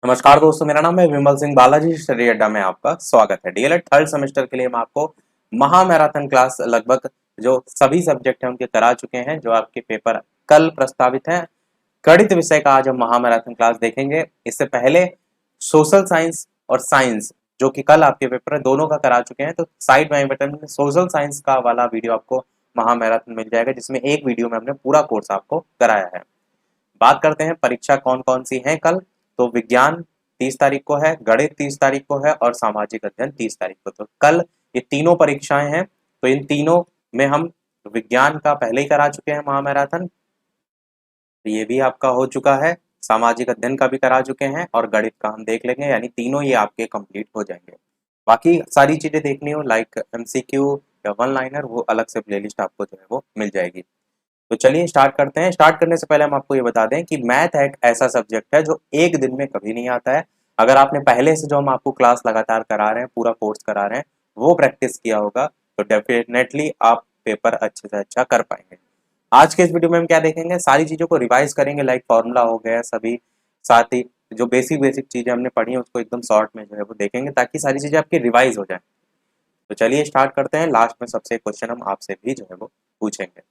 नमस्कार दोस्तों, मेरा नाम है विमल सिंह बालाजी। स्टडी अड्डा में आपका स्वागत है। डीएलएड थर्ड सेमेस्टर के लिए हम आपको महा मैराथन क्लास लगभग जो सभी सब्जेक्ट हैं उनके करा चुके हैं, जो आपके पेपर कल प्रस्तावित है। गणित विषय का आज हम महा मैराथन क्लास देखेंगे। इससे पहले सोशल साइंस और साइंस जो कि कल आपके पेपर है दोनों का करा चुके हैं, तो साइड में बटन में सोशल साइंस का वाला वीडियो आपको महा मैराथन मिल जाएगा, जिसमें एक वीडियो में हमने पूरा कोर्स आपको कराया है। बात करते हैं परीक्षा कौन कौन सी है कल। तो विज्ञान 30 तारीख को है, गणित 30 तारीख को है और सामाजिक अध्ययन 30 तारीख को। तो कल ये तीनों परीक्षाएं हैं। तो इन तीनों में हम विज्ञान का पहले ही करा चुके हैं महामैराथन, तो ये भी आपका हो चुका है। सामाजिक अध्ययन का भी करा चुके हैं और गणित का हम देख लेंगे, यानी तीनों ये आपके कंप्लीट हो जाएंगे। बाकी सारी चीजें देखनी हो लाइक एमसीक्यू या वन लाइनर, वो अलग से प्लेलिस्ट आपको जो है वो मिल जाएगी। तो चलिए स्टार्ट करते हैं। स्टार्ट करने से पहले हम आपको ये बता दें कि मैथ एक ऐसा सब्जेक्ट है जो एक दिन में कभी नहीं आता है। अगर आपने पहले से जो हम आपको क्लास लगातार करा रहे हैं, पूरा कोर्स करा रहे हैं, वो प्रैक्टिस किया होगा तो डेफिनेटली आप पेपर अच्छे से अच्छा कर पाएंगे। आज के इस वीडियो में हम क्या देखेंगे, सारी चीज़ों को रिवाइज करेंगे, लाइक फॉर्मूला हो गया सभी, साथ ही जो बेसिक बेसिक चीज़ें हमने पढ़ी हैं उसको एकदम शॉर्ट में जो है वो देखेंगे, ताकि सारी चीज़ें आपकी रिवाइज हो जाए। तो चलिए स्टार्ट करते हैं। लास्ट में सबसे क्वेश्चन हम आपसे भी जो है वो पूछेंगे।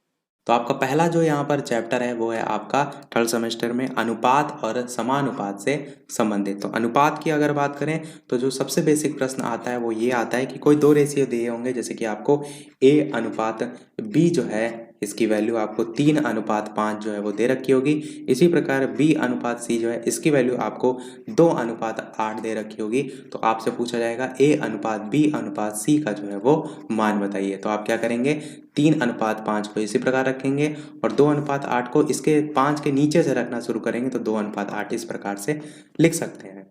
तो आपका पहला जो यहाँ पर चैप्टर है वो है आपका थर्ड सेमेस्टर में अनुपात और समानुपात से संबंधित। तो अनुपात की अगर बात करें तो जो सबसे बेसिक प्रश्न आता है वो ये आता है कि कोई दो रेशियो दिए होंगे, जैसे कि आपको A अनुपात B जो है इसकी वैल्यू आपको 3:5 जो है वो दे रखी होगी। इसी प्रकार B अनुपात C जो है इसकी वैल्यू आपको 2:8 दे रखी होगी। तो आपसे पूछा जाएगा A अनुपात B अनुपात C का जो है वो मान बताइए। तो आप क्या करेंगे, 3:5 को इसी प्रकार रखेंगे और 2:8 को इसके 5 के नीचे से रखना शुरू करेंगे, तो 2:8 इस प्रकार से लिख सकते हैं।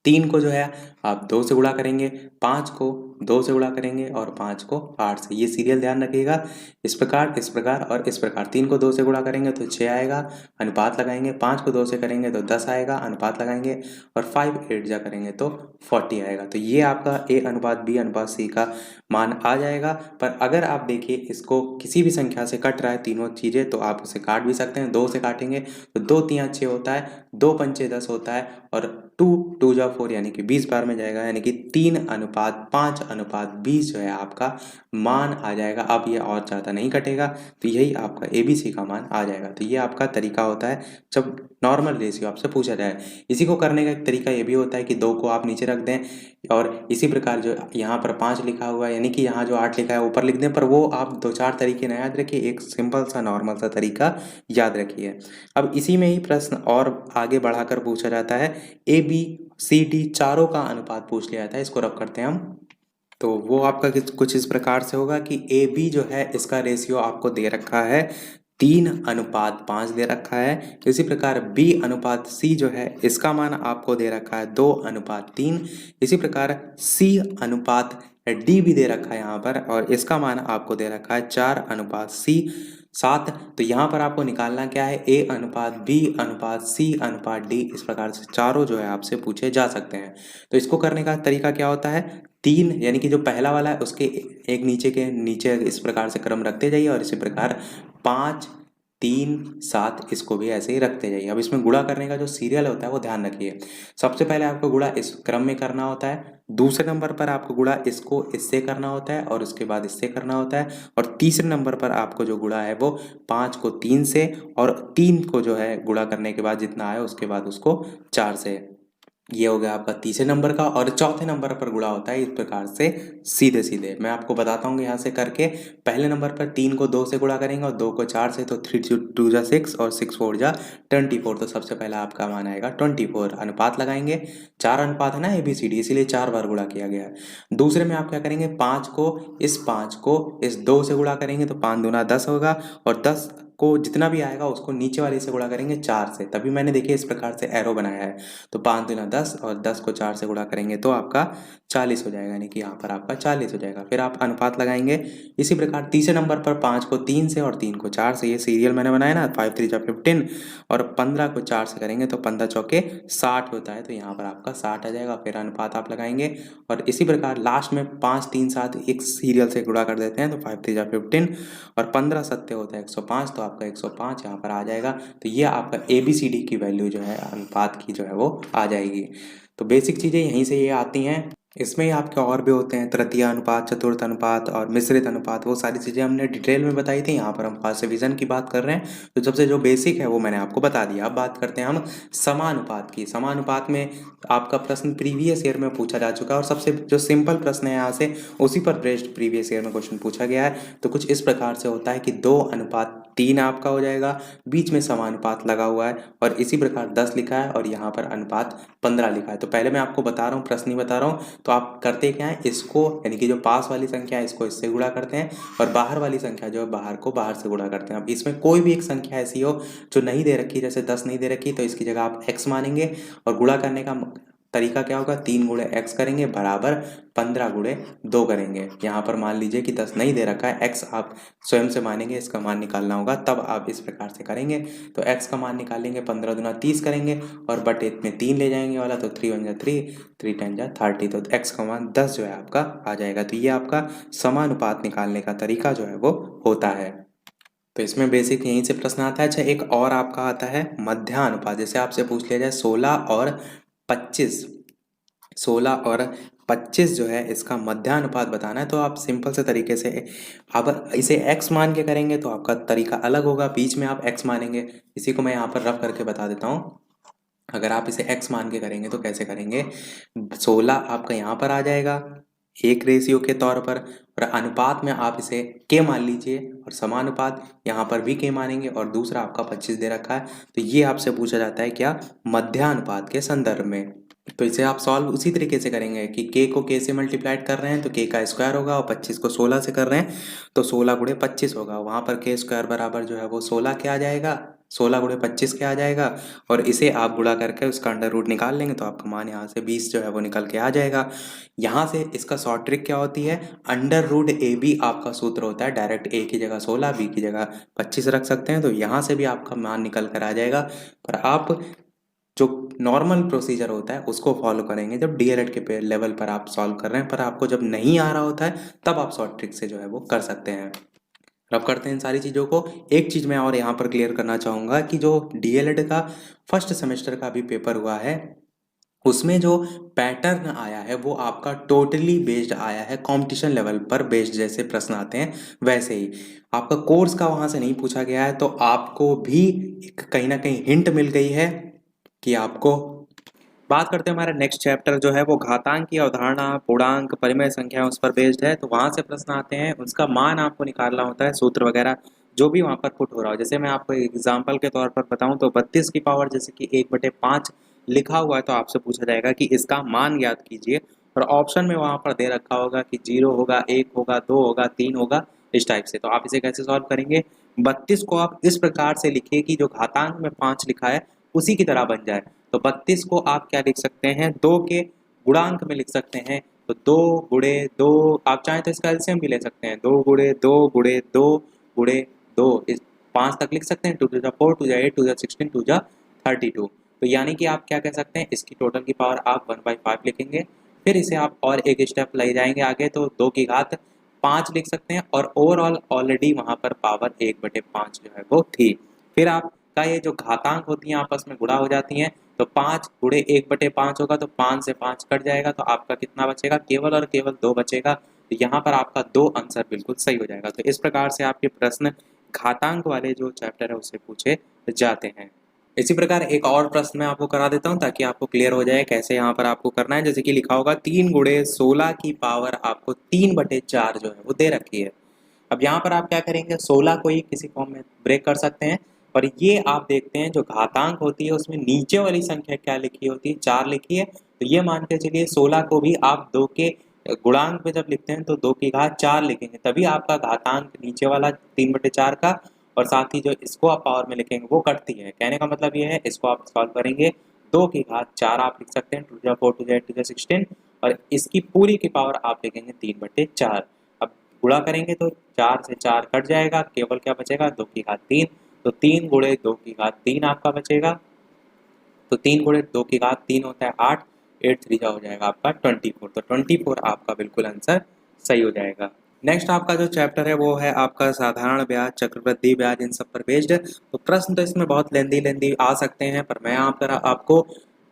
3 को जो है आप 2 से गुणा करेंगे, 5 को 2 से गुणा करेंगे और 5 को 8 से। ये सीरियल ध्यान रखिएगा, इस प्रकार और इस प्रकार। 3 को 2 से गुणा करेंगे तो 6 आएगा, अनुपात लगाएंगे। 5 को 2 से करेंगे तो 10 आएगा, अनुपात लगाएंगे। और 5 8 जा करेंगे तो 40 आएगा। तो ये आपका A अनुपात B अनुपात C का मान आ जाएगा। पर अगर आप देखिए इसको किसी भी संख्या से कट रहा है तीनों चीज़ें, तो आप उसे काट भी सकते हैं। 2 से काटेंगे तो 2 तिया 6 होता है, 2 पंचे 10 होता है और 2 2 जा 4 यानी कि 20 बार में जाएगा, यानी कि 3:5:20 जो है आपका मान आ जाएगा। अब ये और ज़्यादा नहीं कटेगा, तो यही आपका ABC का मान आ जाएगा। तो ये आपका तरीका होता है जब नॉर्मल रेशियो आपसे पूछा जाए। इसी को करने का एक तरीका ये भी होता है कि 2 को आप नीचे रख दें और इसी प्रकार जो यहाँ पर 5 लिखा हुआ है, यानी कि यहाँ जो 8 लिखा है ऊपर लिख दें। पर वो आप 2-4 तरीके ना याद रखिए, एक सिंपल सा नॉर्मल सा तरीका याद रखिए। अब इसी में ही प्रश्न और आगे बढ़ाकर पूछा जाता है, ABCD चारों का अनुपात पूछ लिया जाता है। इसको रब करते हैं हम। तो वो आपका कुछ इस प्रकार से होगा कि AB जो है इसका रेशियो आपको दे रखा है 3:5 दे रखा है। इसी प्रकार B अनुपात C जो है इसका मान आपको दे रखा है 2:3। इसी प्रकार C अनुपात D भी दे रखा है यहाँ पर, और इसका मान आपको दे रखा है 4:7। तो यहाँ पर आपको निकालना क्या है, A अनुपात B अनुपात C अनुपात D, इस प्रकार से चारों जो है आपसे पूछे जा सकते हैं। तो इसको करने का तरीका क्या होता है, 3 यानी कि जो पहला वाला है उसके एक नीचे के नीचे इस प्रकार से क्रम रखते जाइए और इसी प्रकार 5 3 7 इसको भी ऐसे ही रखते जाइए। अब इसमें गुणा करने का जो सीरियल होता है वो ध्यान रखिए। सबसे पहले आपको गुणा इस क्रम में करना होता है, दूसरे नंबर पर आपको गुणा इसको इससे करना होता है और उसके बाद इससे करना होता है, और तीसरे नंबर पर आपको जो गुणा है वो 5 को 3 से और 3 को जो है गुणा करने के बाद जितना आया उसके बाद उसको 4 से। ये हो गया आपका तीसरे नंबर का। और चौथे नंबर पर गुणा होता है इस प्रकार से सीधे सीधे। मैं आपको बताता हूँ यहाँ से करके। पहले नंबर पर 3 को 2 से गुणा करेंगे और 2 को 4 से, तो 3 2 जा 6 और 6 4 जा 24। तो सबसे पहला आपका मान आएगा 24। अनुपात लगाएंगे, 4 अनुपात है ना ABCD, इसीलिए 4 बार गुणा किया गया है। दूसरे में आप क्या करेंगे, 5 को इस 2 से गुणा करेंगे तो 5 दूना 10 होगा, और 10 को जितना भी आएगा उसको नीचे वाले से गुणा करेंगे 4 से। तभी मैंने देखिए इस प्रकार से एरो बनाया है। तो 5 दूना 10 और 10 को 4 से गुणा करेंगे तो आपका 40 हो जाएगा, यानी कि यहाँ पर आपका 40 हो जाएगा। फिर आप अनुपात लगाएंगे। इसी प्रकार तीसरे नंबर पर 5 को 3 से और 3 को 4 से, ये सीरियल मैंने बनाया ना, 5 3 जा 15, और 15 को 4 से करेंगे तो 15 चौके 60 होता है। तो यहाँ पर आपका 60 आ जाएगा। फिर अनुपात आप लगाएंगे और इसी प्रकार लास्ट में 5 3 7 एक सीरियल से गुणा कर देते हैं, तो 5 3 जा 15 और 15 सत्ते होता है 105। तो आप आपका 105 यहाँ पर आ जाएगा। तो ये आपका ABCD की वैल्यू जो है अनुपात की जो है वो आ जाएगी। तो बेसिक चीज़ें यहीं से ये आती हैं। इसमें ही आपके और भी होते हैं, तृतीय अनुपात, चतुर्थ अनुपात और मिश्रित अनुपात, वो सारी चीज़ें हमने डिटेल में बताई थी। यहाँ पर हम फर्स्ट डिवीजन की बात कर रहे हैं, तो सबसे जो बेसिक है वो मैंने आपको बता दिया। अब बात करते हैं हम समानुपात की। समानुपात में आपका प्रश्न प्रीवियस ईयर में पूछा जा चुका है और सबसे जो सिंपल प्रश्न है यहाँ से उसी पर बेस्ड प्रीवियस ईयर में क्वेश्चन पूछा गया है। तो कुछ इस प्रकार से होता है कि 2:3 आपका हो जाएगा, बीच में समानुपात लगा हुआ है और इसी प्रकार 10 लिखा है और यहाँ पर अनुपात 15 लिखा है। तो पहले मैं आपको बता रहा हूँ, प्रश्न ही बता रहा हूँ। तो आप करते क्या है, इसको यानी कि जो पास वाली संख्या है इसको इससे गुणा करते हैं और बाहर वाली संख्या जो है बाहर को बाहर से गुणा करते हैं। अब इसमें कोई भी एक संख्या ऐसी हो जो नहीं दे रखी, जैसे 10 नहीं दे रखी, तो इसकी जगह आप x मानेंगे और गुणा करने का तरीका क्या होगा, 3 गुणे x करेंगे बराबर 15 गुणे 2 करेंगे। यहाँ पर मान लीजिए कि 10 नहीं दे रखा है, x आप स्वयं से मानेंगे, इसका मान निकालना होगा, तब आप इस प्रकार से करेंगे। तो x का मान निकालेंगे, 15 दूना 30 करेंगे और बटे में 3 ले जाएंगे वाला, तो 3 1 जा 3, 3 10 जा 30, तो x का मान 10 जो है आपका आ जाएगा। तो ये आपका समानुपात निकालने का तरीका जो है वो होता है। तो इसमें बेसिक यहीं से प्रश्न आता है। अच्छा, एक और आपका आता है मध्यानुपात। जैसे आपसे पूछ लिया जाए 16 और 25, 16 और 25 जो है इसका मध्यानुपात बताना है, तो आप सिंपल से तरीके से अब इसे x मान के करेंगे तो आपका तरीका अलग होगा, बीच में आप x मानेंगे। इसी को मैं यहाँ पर रफ करके बता देता हूँ। अगर आप इसे x मान के करेंगे तो कैसे करेंगे, 16 आपका यहाँ पर आ जाएगा एक रेशियो के तौर पर, और अनुपात में आप इसे k मान लीजिए और समानुपात यहाँ पर भी k मानेंगे और दूसरा आपका 25 दे रखा है। तो ये आपसे पूछा जाता है क्या, मध्यानुपात के संदर्भ में। तो इसे आप सॉल्व उसी तरीके से करेंगे कि k को k से मल्टीप्लाइड कर रहे हैं तो k का स्क्वायर होगा और 25 को 16 से कर रहे हैं तो 16 गुणे 25 होगा। वहाँ पर k स्क्वायर बराबर जो है वो 16 के आ जाएगा, 16 गुणे 25 के आ जाएगा और इसे आप गुणा करके उसका अंडर रूट निकाल लेंगे तो आपका मान यहाँ से 20 जो है वो निकल के आ जाएगा। यहाँ से इसका शॉर्ट ट्रिक क्या होती है, अंडर रूट ए बी आपका सूत्र होता है, डायरेक्ट a की जगह 16 b की जगह 25 रख सकते हैं, तो यहाँ से भी आपका मान निकल कर आ जाएगा। पर आप जो नॉर्मल प्रोसीजर होता है उसको फॉलो करेंगे जब डीएलएड के लेवल पर आप सॉल्व कर रहे हैं, पर आपको जब नहीं आ रहा होता है तब आप शॉर्ट ट्रिक से जो है वो कर सकते हैं। रब करते हैं इन सारी चीज़ों को। एक चीज़ मैं और यहाँ पर क्लियर करना चाहूँगा कि जो डीएलएड का फर्स्ट सेमेस्टर का भी पेपर हुआ है उसमें जो पैटर्न आया है वो आपका टोटली बेस्ड आया है कंपटीशन लेवल पर बेस्ड, जैसे प्रश्न आते हैं वैसे ही आपका कोर्स का वहाँ से नहीं पूछा गया है। तो आपको भी एक कहीं ना कहीं हिंट मिल गई है कि आपको। बात करते हैं हमारा नेक्स्ट चैप्टर जो है वो घातांक की अवधारणा, पूर्णांक, परिमेय संख्या उस पर बेस्ड है। तो वहाँ से प्रश्न आते हैं, उसका मान आपको निकालना होता है, सूत्र वगैरह जो भी वहाँ पर पुट हो रहा हो। जैसे मैं आपको एग्जाम्पल के तौर पर बताऊँ तो 32 की पावर जैसे कि 1/5 लिखा हुआ है तो आपसे पूछा जाएगा कि इसका मान ज्ञात कीजिए और ऑप्शन में वहाँ पर दे रखा होगा कि 0 होगा, 1 होगा, 2 होगा, 3 होगा, इस टाइप से। तो आप इसे कैसे सॉल्व करेंगे, 32 को आप इस प्रकार से लिखिए कि जो घातांक में 5 लिखा है उसी की तरह बन जाए। तो 32 को आप क्या लिख सकते हैं, 2 के गुणांक में लिख सकते हैं। तो 2 गुणे 2, आप चाहें तो इसका एलसीएम भी ले सकते हैं, 2 गुणे 2 गुणे 2 गुणे 2, इस 5 तक लिख सकते हैं। 2 टू 4, 2 8, 2 16, 2 32। तो यानी कि आप क्या कह सकते हैं, इसकी टोटल की पावर आप 1/5 लिखेंगे। फिर इसे आप और एक स्टेप ले जाएंगे आगे तो 2 की घात 5 लिख सकते हैं और ओवरऑल ऑलरेडी वहाँ पर पावर 1/5 जो है वो थी। फिर आपका ये जो घातांक होती हैं आपस में गुणा हो जाती हैं, तो 5 गुणे 1/5 होगा तो 5 से 5 कट जाएगा, तो आपका कितना बचेगा, केवल और केवल 2 बचेगा। तो यहाँ पर आपका 2 आंसर बिल्कुल सही हो जाएगा। तो इस प्रकार से आपके प्रश्न घातांक वाले जो चैप्टर है उससे पूछे जाते हैं। इसी प्रकार एक और प्रश्न मैं आपको करा देता हूँ ताकि आपको क्लियर हो जाए कैसे यहाँ पर आपको करना है। जैसे कि लिखा होगा 3 गुणे 16 की पावर आपको 3/4 जो है वो दे रखी है। अब यहाँ पर आप क्या करेंगे, 16 को ही किसी फॉर्म में ब्रेक कर सकते हैं और ये आप देखते हैं जो घातांक होती है उसमें नीचे वाली संख्या क्या लिखी होती है, 4 लिखी है। तो ये मान के चलिए 16 को भी आप 2 के गुणांक में जब लिखते हैं तो 2 की घात 4 लिखेंगे, तभी आपका घातांक नीचे वाला 3/4 का और साथ ही जो इसको आप पावर में लिखेंगे वो कटती है। कहने का मतलब ये है, इसको आप सॉल्व करेंगे 2 की घात 4 आप लिख सकते हैं, 2 4, 2 8, 2 16 और इसकी पूरी की पावर आप लिखेंगे 3/4। अब गुणा करेंगे तो 4 से 4 कट जाएगा, केवल क्या बचेगा, 2 की घात 3। तो 3 गुणे 2 की घात 3 आपका बचेगा। तो 3 गुणे 2 की घात 3 होता है 8, 8 3 हो जाएगा आपका 24। तो 24 आपका बिल्कुल आंसर सही हो जाएगा। नेक्स्ट आपका जो चैप्टर है वो है आपका साधारण ब्याज, चक्रवृद्धि ब्याज, इन सब पर बेस्ड है। तो प्रश्न तो इसमें बहुत लेंदी आ सकते हैं, पर मैं आपको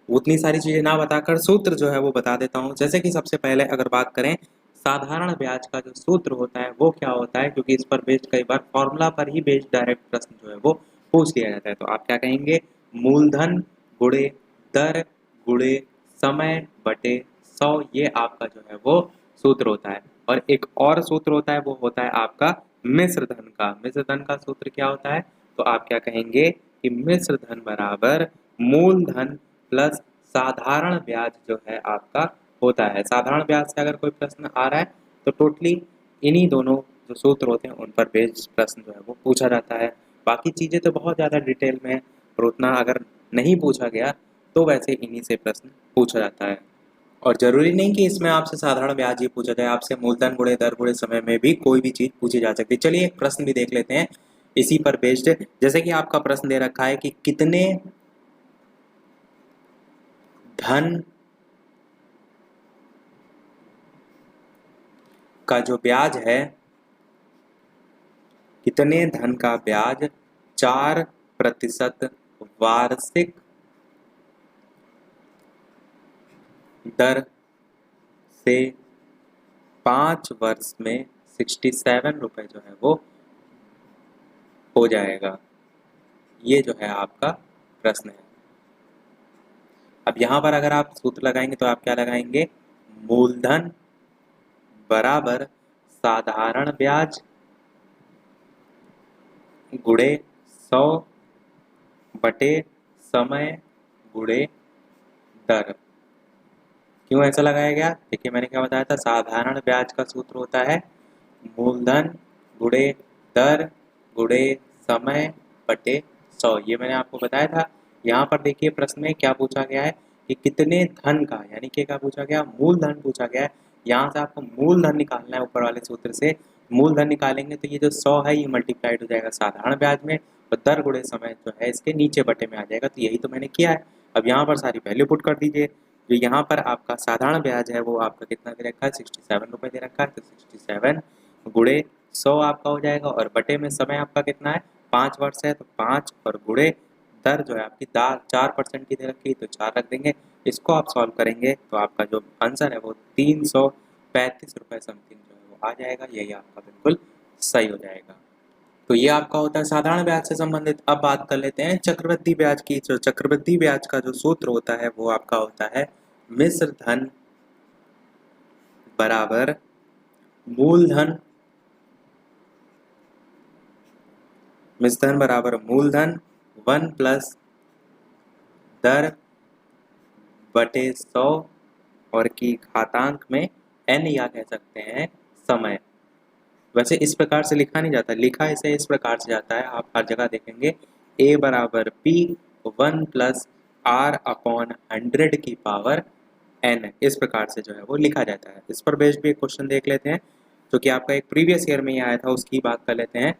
उतनी सारी चीजें ना बताकर सूत्र जो है वो बता देता हूँ। जैसे कि सबसे पहले अगर बात करें साधारण ब्याज का जो सूत्र होता है वो क्या होता है, क्योंकि इस पर बेस्ड कई बार फॉर्मूला पर ही बेस्ड डायरेक्ट प्रश्न जो है वो पूछ लिया जाता है। तो आप क्या कहेंगे, मूलधन गुणे दर गुणे समय बटे 100, ये आपका जो है वो सूत्र होता है। और एक और सूत्र होता है वो होता है आपका मिश्र धन का। मिश्र धन का सूत्र क्या होता है, तो आप क्या कहेंगे कि मिश्र धन बराबर मूलधन प्लस साधारण ब्याज जो है आपका होता है। साधारण ब्याज से अगर कोई प्रश्न आ रहा है तो टोटली इन्हीं दोनों जो सूत्र होते हैं उन पर बेस्ड प्रश्न जो है वो पूछा जाता है। बाकी चीजें तो बहुत ज्यादा डिटेल में है, और उतना अगर नहीं पूछा गया तो वैसे इन्हीं से प्रश्न पूछा जाता है। और जरूरी नहीं कि इसमें आपसे साधारण ब्याज ही पूछा जाए, आपसे मूलधन गुणे दर गुणे समय में भी कोई भी चीज पूछी जा सकती है। चलिए एक प्रश्न भी देख लेते हैं इसी पर बेस्ड। जैसे कि आपका प्रश्न दे रखा है कि कितने धन का जो ब्याज है, कितने धन का ब्याज 4% वार्षिक दर से 5 वर्ष में 67 रुपए जो है वो हो जाएगा। ये जो है आपका प्रश्न है। अब यहाँ पर अगर आप सूत्र लगाएंगे तो आप क्या लगाएंगे, मूलधन बराबर साधारण ब्याज गुणे 100 बटे समय गुणे दर। क्यों ऐसा लगाया गया, देखिए मैंने क्या बताया था, साधारण ब्याज का सूत्र होता है मूलधन गुणे दर गुणे समय बटे 100, ये मैंने आपको बताया था। यहाँ पर देखिए प्रश्न में क्या पूछा गया है कि कितने धन का, यानी कि क्या पूछा गया, मूलधन पूछा गया है। यहाँ से आपको मूलधन निकालना है, ऊपर वाले सूत्र से मूलधन निकालेंगे तो ये जो 100 है ये मल्टीप्लाइड हो जाएगा साधारण ब्याज में, और दर गुणे समय जो है इसके नीचे बटे में आ जाएगा। तो यही तो मैंने किया है। अब यहाँ पर सारी वैल्यू पुट कर दीजिए। जो यहाँ पर आपका साधारण ब्याज है वो आपका कितना दे रखा है, 67 रुपये दे रखा है। तो 67 गुणे 100 आपका हो जाएगा, और बटे में समय आपका कितना है, 5 वर्ष है, तो 5 और गुणे दर जो है आपकी 4% की दे रखी है तो 4 रख देंगे। इसको आप सॉल्व करेंगे तो आपका जो आंसर है वो 335 रुपये समथिंग जो है वो आ जाएगा। यही आपका बिल्कुल सही हो जाएगा। तो ये आपका होता है साधारण ब्याज से संबंधित। अब बात कर लेते हैं चक्रवृद्धि ब्याज की। जो चक्रवृद्धि ब्याज का जो सूत्र होता है वो आपका होता है मिश्र धन बराबर मूलधन, मिश्र धन बराबर मूलधन 1 प्लस दर बटे 100 और की घातांक में n, या कह सकते हैं समय। वैसे इस प्रकार से लिखा नहीं जाता, लिखा इसे इस प्रकार से जाता है, आप हर जगह देखेंगे a बराबर p 1 प्लस r अपॉन 100 की पावर n, इस प्रकार से जो है वो लिखा जाता है। इस पर बेस्ड भी एक क्वेश्चन देख लेते हैं जो कि आपका एक प्रीवियस ईयर में ही आया था, उसकी बात कर लेते हैं।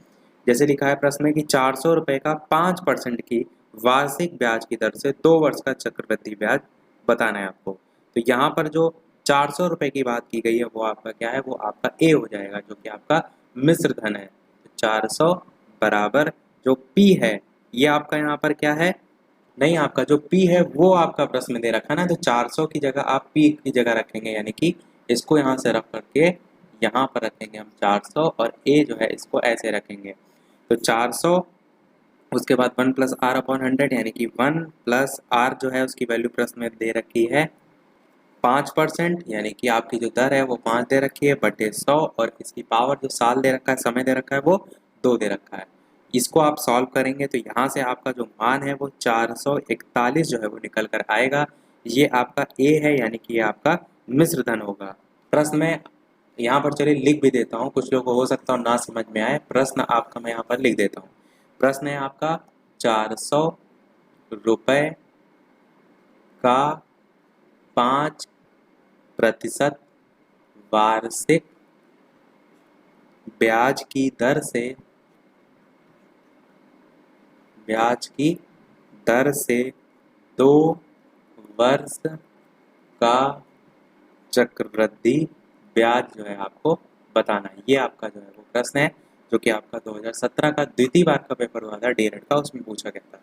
जैसे लिखा है प्रश्न में कि 400 रुपये का 5% की वार्षिक ब्याज की दर से 2 वर्ष का चक्रवृद्धि ब्याज बताना है आपको। तो यहाँ पर जो 400 रुपये की बात की गई है वो आपका क्या है, वो आपका ए हो जाएगा, जो कि आपका मिश्र धन है। तो 400 बराबर जो पी है ये आपका यहाँ पर क्या है, नहीं, आपका जो P है वो आपका प्रश्न में दे रखा है ना, तो 400 की जगह आप P की जगह रखेंगे, यानी कि इसको यहाँ से रख करके यहाँ पर रखेंगे हम 400, और A जो है इसको ऐसे रखेंगे। तो 400 उसके बाद 1 प्लस आर अपॉन 100, यानी कि 1 प्लस आर जो है उसकी वैल्यू प्रश्न में दे रखी है 5%, यानी कि आपकी जो दर है वो 5 दे रखी है बटे 100, और इसकी पावर जो साल दे रखा है, समय दे रखा है, वो 2 दे रखा है। इसको आप सॉल्व करेंगे तो यहाँ से आपका जो मान है वो 441 जो है वो निकल कर आएगा। ये आपका ए है, यानी कि ये आपका मिश्र धन होगा। प्रश्न में यहाँ पर चलिए लिख भी देता हूँ, कुछ लोगों को हो सकता हो ना समझ में आए, प्रश्न आपका मैं यहाँ पर लिख देता हूँ। प्रश्न है आपका 400 रुपये का 5% वार्षिक ब्याज की दर से, ब्याज की दर से 2 वर्ष का चक्रवृद्धि ब्याज जो है आपको बताना है। ये आपका जो है वो प्रश्न है जो कि आपका 2017 का द्वितीय बार का पेपर हुआ था डीएलएड का, उसमें पूछा गया था।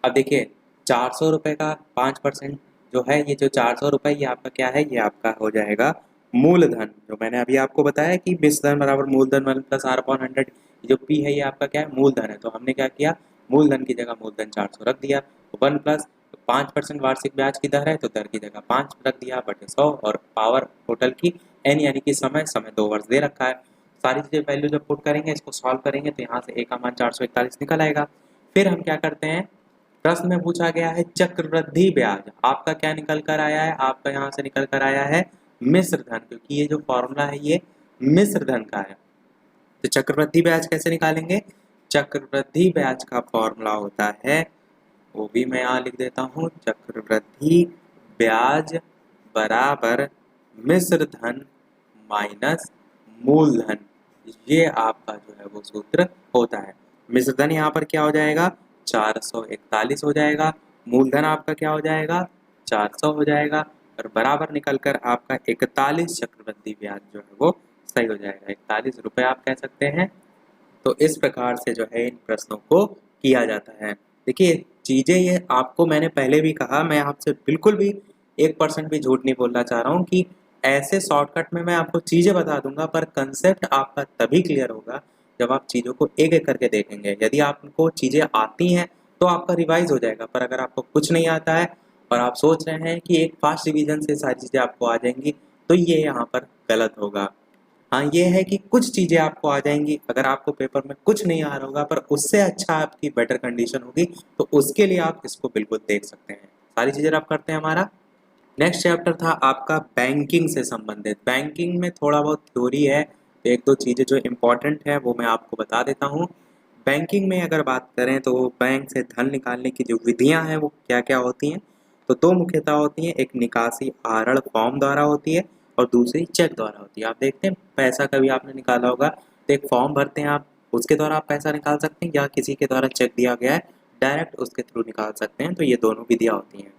अब देखिए 400 रुपये का 5% जो है, ये जो 400 रुपये ये आपका क्या है, ये आपका हो जाएगा मूलधन। जो मैंने अभी आपको बताया कि मिश्रधन बराबर मूलधन 1 प्लस आर अपॉन 100, जो पी है ये आपका क्या है, मूलधन है। तो हमने क्या किया, मूलधन की जगह मूलधन 400 रख दिया। तो 1 प्लस 5% वार्षिक ब्याज की दर है, तो दर की जगह 5 रख दिया बटे 100, और पावर टोटल की एन यानी कि समय, समय 2 वर्ष दे रखा है। सारी चीज़ें वैल्यू जब पुट करेंगे, इसको सॉल्व करेंगे, तो यहाँ से ए का मान 441 निकल आएगा। फिर हम क्या करते हैं, प्रश्न में पूछा गया है चक्रवृद्धि ब्याज, आपका क्या निकल कर आया है, आपका यहाँ से निकल कर आया है मिश्र धन, क्योंकि ये जो फॉर्मूला है ये मिश्र धन का है। तो चक्रवृद्धि ब्याज कैसे निकालेंगे, चक्रवृद्धि ब्याज का फॉर्मूला होता है, वो भी मैं यहाँ लिख देता हूँ, चक्रवृद्धि ब्याज बराबर मिश्र धन माइनस मूलधन। ये आपका जो है वो सूत्र होता है। मिश्र धन यहाँ पर क्या हो जाएगा, 441 हो जाएगा, मूलधन आपका क्या हो जाएगा, 400 हो जाएगा, और बराबर निकल कर आपका 41 चक्रवृद्धि ब्याज जो है वो सही हो जाएगा। 41 रुपये आप कह सकते हैं। तो इस प्रकार से जो है इन प्रश्नों को किया जाता है। देखिए चीज़ें ये आपको मैंने पहले भी कहा, मैं आपसे बिल्कुल भी 1% भी झूठ नहीं बोलना चाह रहा हूँ कि ऐसे शॉर्टकट में मैं आपको चीज़ें बता दूंगा, पर कंसेप्ट आपका तभी क्लियर होगा जब आप चीज़ों को एक एक करके देखेंगे। यदि आपको चीज़ें आती हैं तो आपका रिवाइज हो जाएगा, पर अगर आपको कुछ नहीं आता है और आप सोच रहे हैं कि एक फास्ट रिवीजन से सारी चीज़ें आपको आ जाएंगी, तो ये यहाँ पर गलत होगा। हाँ ये है कि कुछ चीज़ें आपको आ जाएंगी, अगर आपको पेपर में कुछ नहीं आ रहा होगा पर उससे अच्छा आपकी बेटर कंडीशन होगी, तो उसके लिए आप इसको बिल्कुल देख सकते हैं। सारी चीज़ें आप करते हैं। हमारा नेक्स्ट चैप्टर था आपका बैंकिंग से संबंधित। बैंकिंग में थोड़ा बहुत थ्योरी है, तो एक दो चीज़ें जो इम्पोर्टेंट है वो मैं आपको बता देता हूँ। बैंकिंग में अगर बात करें तो बैंक से धन निकालने की जो विधियाँ हैं वो क्या क्या होती हैं, तो दो मुख्यतः होती हैं, एक निकासी आहरण फॉर्म द्वारा होती है और दूसरी चेक द्वारा होती है। आप देखते हैं पैसा कभी आपने निकाला होगा तो एक फॉर्म भरते हैं आप, उसके द्वारा आप पैसा निकाल सकते हैं, या किसी के द्वारा चेक दिया गया है डायरेक्ट उसके थ्रू निकाल सकते हैं। तो ये दोनों विधियाँ होती हैं।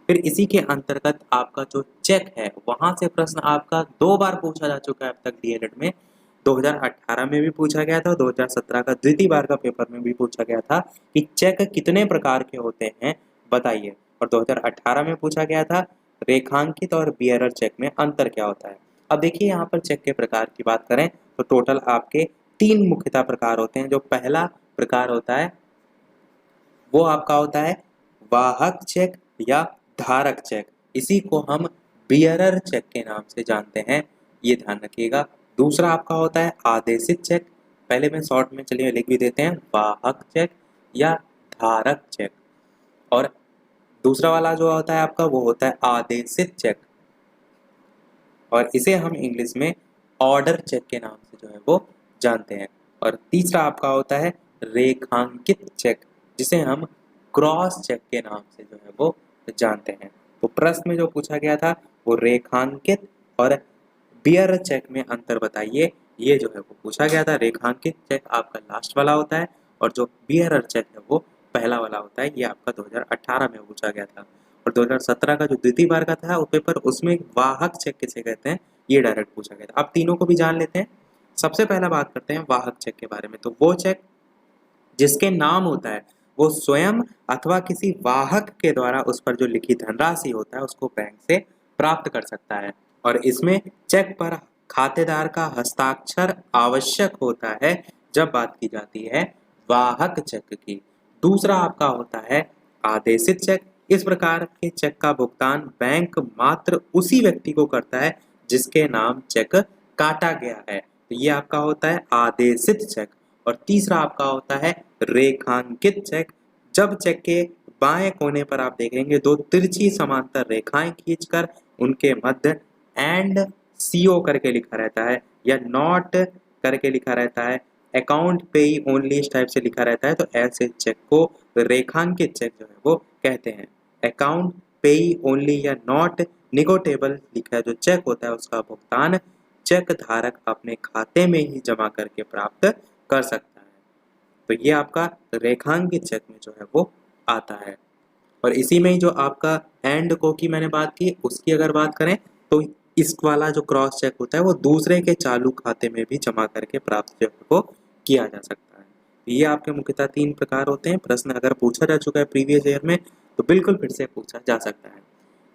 फिर इसी के अंतर्गत आपका जो चेक है, वहां से प्रश्न आपका 2 बार पूछा जा चुका है अब तक डीएलएड में। 2018 में भी पूछा गया था, 2017 का द्वितीय बार का पेपर में भी पूछा गया था कि चेक कितने प्रकार के होते हैं बताइए। और 2018 में पूछा गया था रेखांकित और बियरर चेक में अंतर क्या होता है। अब देखिए यहाँ पर चेक के प्रकार की बात करें तो टोटल आपके 3 मुख्यतः प्रकार होते हैं। जो पहला प्रकार होता है वो आपका होता है वाहक चेक या धारक चेक, इसी को हम बियरर चेक के नाम से जानते हैं, ये ध्यान रखिएगा। दूसरा आपका होता है आदेशित चेक, पहले मैं शॉर्ट में चलिए लिख भी देते हैं, वाहक चेक या धारक चेक। और दूसरा वाला जो होता है आपका वो होता है आदेशित चेक, और इसे हम इंग्लिश में ऑर्डर चेक के नाम से जो है वो जानते हैं। और तीसरा आपका होता है रेखांकित चेक, जिसे हम क्रॉस चेक के नाम से जो है वो जानते हैं। तो प्रश्न में जो पूछा गया था वो रेखांकित और बियर चेक में अंतर बताइए, ये जो है वो पूछा गया था। रेखांकित चेक आपका लास्ट वाला होता है और जो बियर चेक है वो पहला वाला होता है। ये आपका 2018 में पूछा गया था। और 2017 का जो द्वितीय बार का था वो पेपर, उसमें वाहक चेक किसे कहते हैं ये डायरेक्ट पूछा गया था। अब तीनों को भी जान लेते हैं। सबसे पहला बात करते हैं वाहक चेक के बारे में। तो वो चेक जिसके नाम होता है वो स्वयं अथवा किसी वाहक के द्वारा उस पर जो लिखी धनराशि होता है उसको बैंक से प्राप्त कर सकता है, और इसमें चेक पर खातेदार का हस्ताक्षर आवश्यक होता है जब बात की जाती है वाहक चेक की। दूसरा आपका होता है आदेशित चेक। इस प्रकार के चेक का भुगतान बैंक मात्र उसी व्यक्ति को करता है जिसके नाम चेक काटा गया है, तो ये आपका होता है आदेशित चेक। और तीसरा आपका होता है रेखांकित चेक। जब चेक के बाएं कोने पर आप देखेंगे दो तिरछी समांतर रेखाएं खींचकर उनके मध्य एंड सीओ करके लिखा रहता है या नॉट करके लिखा रहता है, अकाउंट पेई ओनली इस टाइप से लिखा रहता है, तो ऐसे चेक को रेखांकित चेक जो है वो कहते हैं। अकाउंट पेई ओनली या नॉट निगोटेबल लिखा जो चेक होता है उसका भुगतान चेक धारक अपने खाते में ही जमा करके प्राप्त कर सकता है। तो ये आपका रेखांकित चेक में जो है वो आता है। और इसी में ही जो आपका एंड को की मैंने बात की, उसकी अगर बात करें तो इस वाला जो क्रॉस चेक होता है वो दूसरे के चालू खाते में भी जमा करके प्राप्त चेक को किया जा सकता है। ये आपके मुख्यतः 3 प्रकार होते हैं। प्रश्न अगर पूछा जा चुका है प्रीवियस ईयर में तो बिल्कुल फिर से पूछा जा सकता है।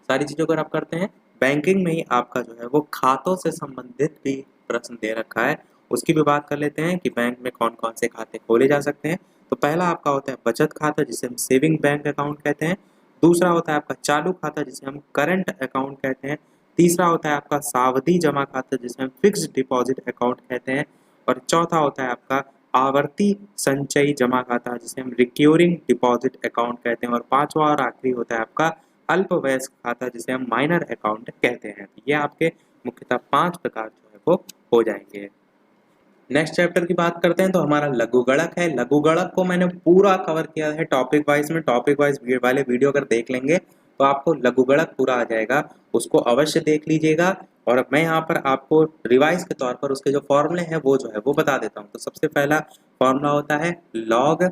सारी चीज़ों को आप करते हैं। बैंकिंग में ही आपका जो है वो खातों से संबंधित भी प्रश्न दे रखा है, उसकी भी बात कर लेते हैं कि बैंक में कौन कौन से खाते खोले जा सकते हैं। तो पहला आपका होता है बचत खाता, जिसे हम सेविंग बैंक अकाउंट कहते हैं। दूसरा होता है आपका चालू खाता, जिसे हम करंट अकाउंट कहते हैं। तीसरा होता है आपका सावधि जमा खाता, जिसे हम फिक्स्ड डिपॉजिट अकाउंट कहते हैं। और चौथा होता है आपका आवर्ती संचयी जमा खाता, जिसे हम रिक्योरिंग डिपॉजिट अकाउंट कहते हैं। और पांचवा और आखिरी होता है आपका अल्पवयस्क खाता, जिसे हम माइनर अकाउंट कहते हैं। ये आपके मुख्यतः 5 प्रकार जो है वो हो जाएंगे। नेक्स्ट चैप्टर की बात करते हैं तो हमारा लघु गणक है। लघु गणक को मैंने पूरा कवर किया है टॉपिक वाइज में। टॉपिक वाइज वाले वीडियो अगर देख लेंगे तो आपको लघु गणक पूरा आ जाएगा, उसको अवश्य देख लीजिएगा। और मैं यहाँ पर आपको रिवाइज के तौर पर उसके जो फॉर्मूले हैं वो जो है वो बता देता हूँ। तो सबसे पहला फॉर्मूला होता है log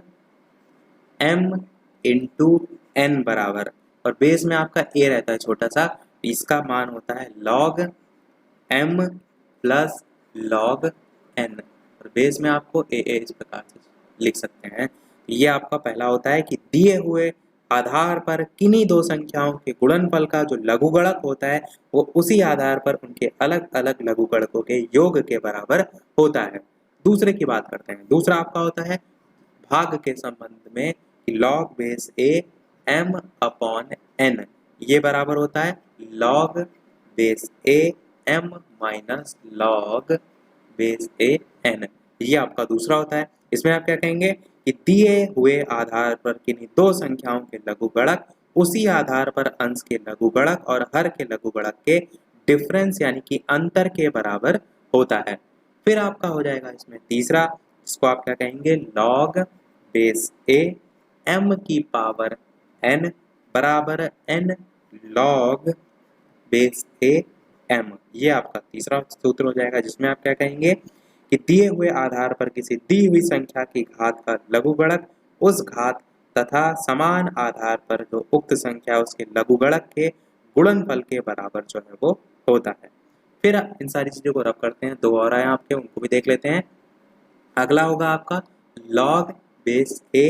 m इंटू एन बराबर, और बेस में आपका a रहता है छोटा सा, इसका मान होता है log m plus log n, और बेस में आपको a इस प्रकार से लिख सकते हैं। ये आपका पहला होता है कि दिए हुए आधार पर किन्हीं दो संख्याओं के गुणनफल का जो लघुगणक होता है वो उसी आधार पर उनके अलग अलग लघुगणकों के योग के बराबर होता है। दूसरे की बात करते हैं। दूसरा आपका होता है भाग के संबंध में log base a m upon n, ये बराबर होता है log base a m minus log base a n। ये आपका दूसरा होता है। इसमें आप क्या कहेंगे कि दिए हुए आधार पर किन्हीं दो संख्याओं के लघुगणक उसी आधार पर अंश के लघुगणक और हर के लघुगणक के डिफरेंस यानी कि अंतर के बराबर होता है। फिर आपका हो जाएगा इसमें तीसरा, इसको आप क्या कहेंगे log बेस a m की पावर n बराबर n log base a m। ये आपका तीसरा सूत्र हो जाएगा, जिसमें आप क्या कहेंगे कि दिए हुए आधार पर किसी दी हुई संख्या की घात का लघुगणक उस घात तथा समान आधार पर जो उक्त संख्या उसके लघुगणक के गुणनफल के बराबर जो है वो होता है। फिर इन सारी चीजों को रब करते हैं। दो और आए आपके, उनको भी देख लेते हैं। अगला होगा आपका log बेस a